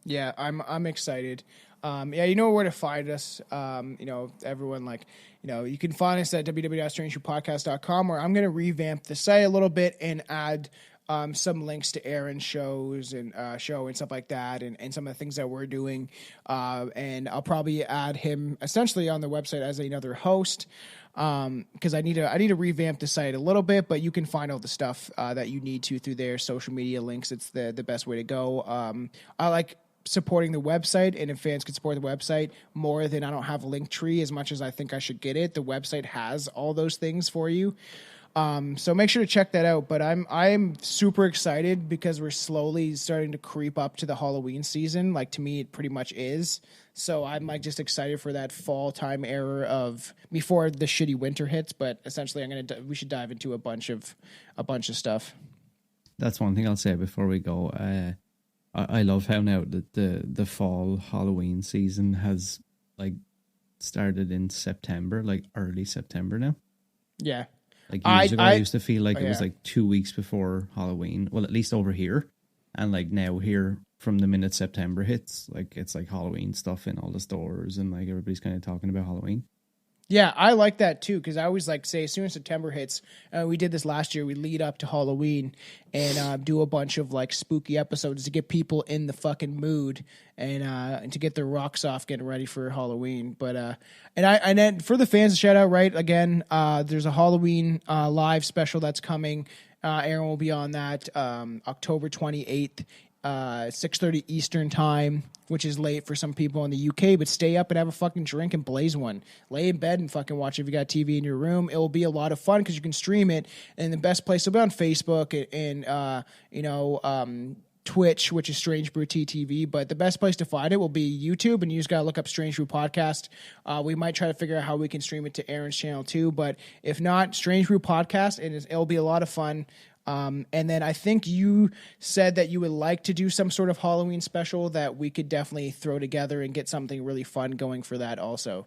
Yeah, I'm excited. Yeah, you know where to find us. You know, everyone, like, you know, you can find us at www.strangeness.podcast.com, where I'm going to revamp the site a little bit and add some links to Aaron's shows and show and stuff like that, and some of the things that we're doing. And I'll probably add him essentially on the website as another host, because I need to revamp the site a little bit, but you can find all the stuff that you need to through their social media links. It's the best way to go. I like supporting the website, and if fans could support the website more than I don't have a link tree as much as I think I should get it, the website has all those things for you. So make sure to check that out. But I'm super excited because we're slowly starting to creep up to the Halloween season. Like, to me, it pretty much is. So I'm like just excited for that fall time era of before the shitty winter hits. But essentially, we should dive into a bunch of stuff. That's one thing I'll say before we go. I love how now the fall Halloween season has like started in September, like early September now. Yeah. Like years ago, I used to feel like it was like 2 weeks before Halloween. Well, at least over here. And like now here, from the minute September hits, like it's like Halloween stuff in all the stores, and like everybody's kind of talking about Halloween. Yeah, I like that too, because I always like say as soon as September hits, we did this last year, we lead up to Halloween and do a bunch of like spooky episodes to get people in the fucking mood and to get their rocks off getting ready for Halloween. But and then for the fans, shout out, right, again, there's a Halloween live special that's coming. Aaron will be on that October 28th. 6:30 Eastern time, which is late for some people in the UK, but stay up and have a fucking drink and blaze one. Lay in bed and fucking watch if you got TV in your room. It will be a lot of fun because you can stream it, and the best place will be on Facebook and Twitch, which is Strange Brew TTV, but the best place to find it will be YouTube, and you just gotta look up Strange Brew Podcast. We might try to figure out how we can stream it to Aaron's channel too, but if not, Strange Brew Podcast, and it'll be a lot of fun. And then I think you said that you would like to do some sort of Halloween special that we could definitely throw together and get something really fun going for that also.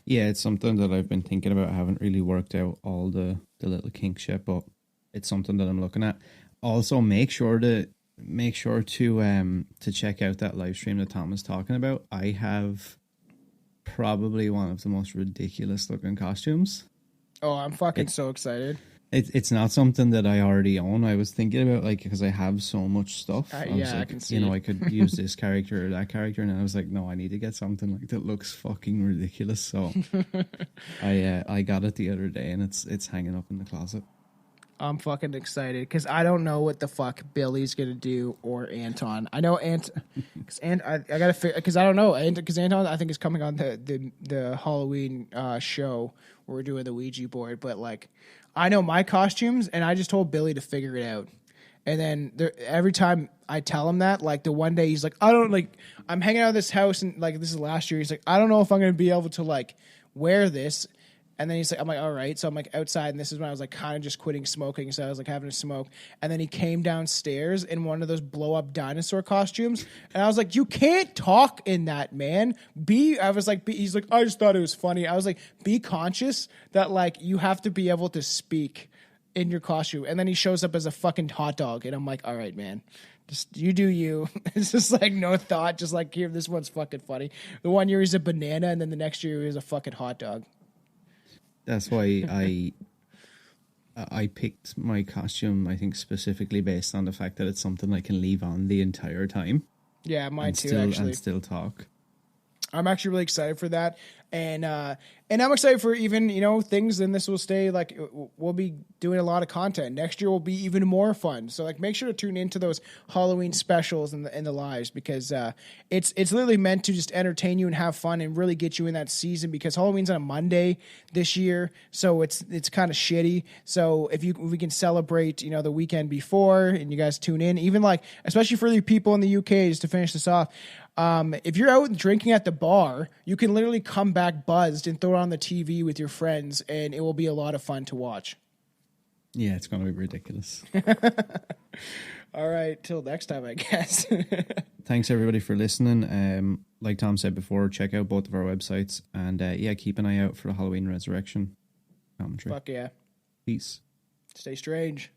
Yeah, it's something that I've been thinking about. I haven't really worked out all the little kinks yet, but it's something that I'm looking at. Also, make sure to check out that live stream that Tom was talking about. I have probably one of the most ridiculous looking costumes. Oh, I'm fucking so excited. It's not something that I already own. I was thinking about, like, because I have so much stuff. I can see. I could use this character or that character, and I was like, no, I need to get something like that looks fucking ridiculous. So I got it the other day, and it's hanging up in the closet. I'm fucking excited because I don't know what the fuck Billy's gonna do or Anton. I know I gotta figure because I don't know because Anton I think is coming on the Halloween show where we're doing the Ouija board, but like I know my costumes and I just told Billy to figure it out. And then every time I tell him that, like the one day he's like, I don't like I'm hanging out at this house and like this is last year. He's like, I don't know if I'm gonna be able to like wear this. And then he's like, I'm like, all right. So I'm like outside, and this is when I was like kind of just quitting smoking. So I was like having a smoke. And then he came downstairs in one of those blow up dinosaur costumes. And I was like, you can't talk in that, man. He's like, I just thought it was funny. I was like, be conscious that like you have to be able to speak in your costume. And then he shows up as a fucking hot dog. And I'm like, all right, man. Just you do you. It's just like no thought. Just like, here, this one's fucking funny. The one year he's a banana, and then the next year he's a fucking hot dog. That's why I picked my costume, I think, specifically based on the fact that it's something I can leave on the entire time. Yeah, mine too, actually. And still talk. I'm actually really excited for that. And I'm excited for even, things, and this will stay, like, we'll be doing a lot of content. Next year will be even more fun. So, like, make sure to tune into those Halloween specials and the lives because it's literally meant to just entertain you and have fun and really get you in that season because Halloween's on a Monday this year, so it's kind of shitty. So if we can celebrate, the weekend before and you guys tune in, even like, especially for the people in the UK, just to finish this off, if you're out drinking at the bar, you can literally come back buzzed and throw it on the TV with your friends, and it will be a lot of fun to watch. Yeah, it's going to be ridiculous. All right, till next time, I guess. Thanks, everybody, for listening. Like Tom said before, check out both of our websites, and keep an eye out for the Halloween Resurrection commentary. Fuck yeah. Peace. Stay strange.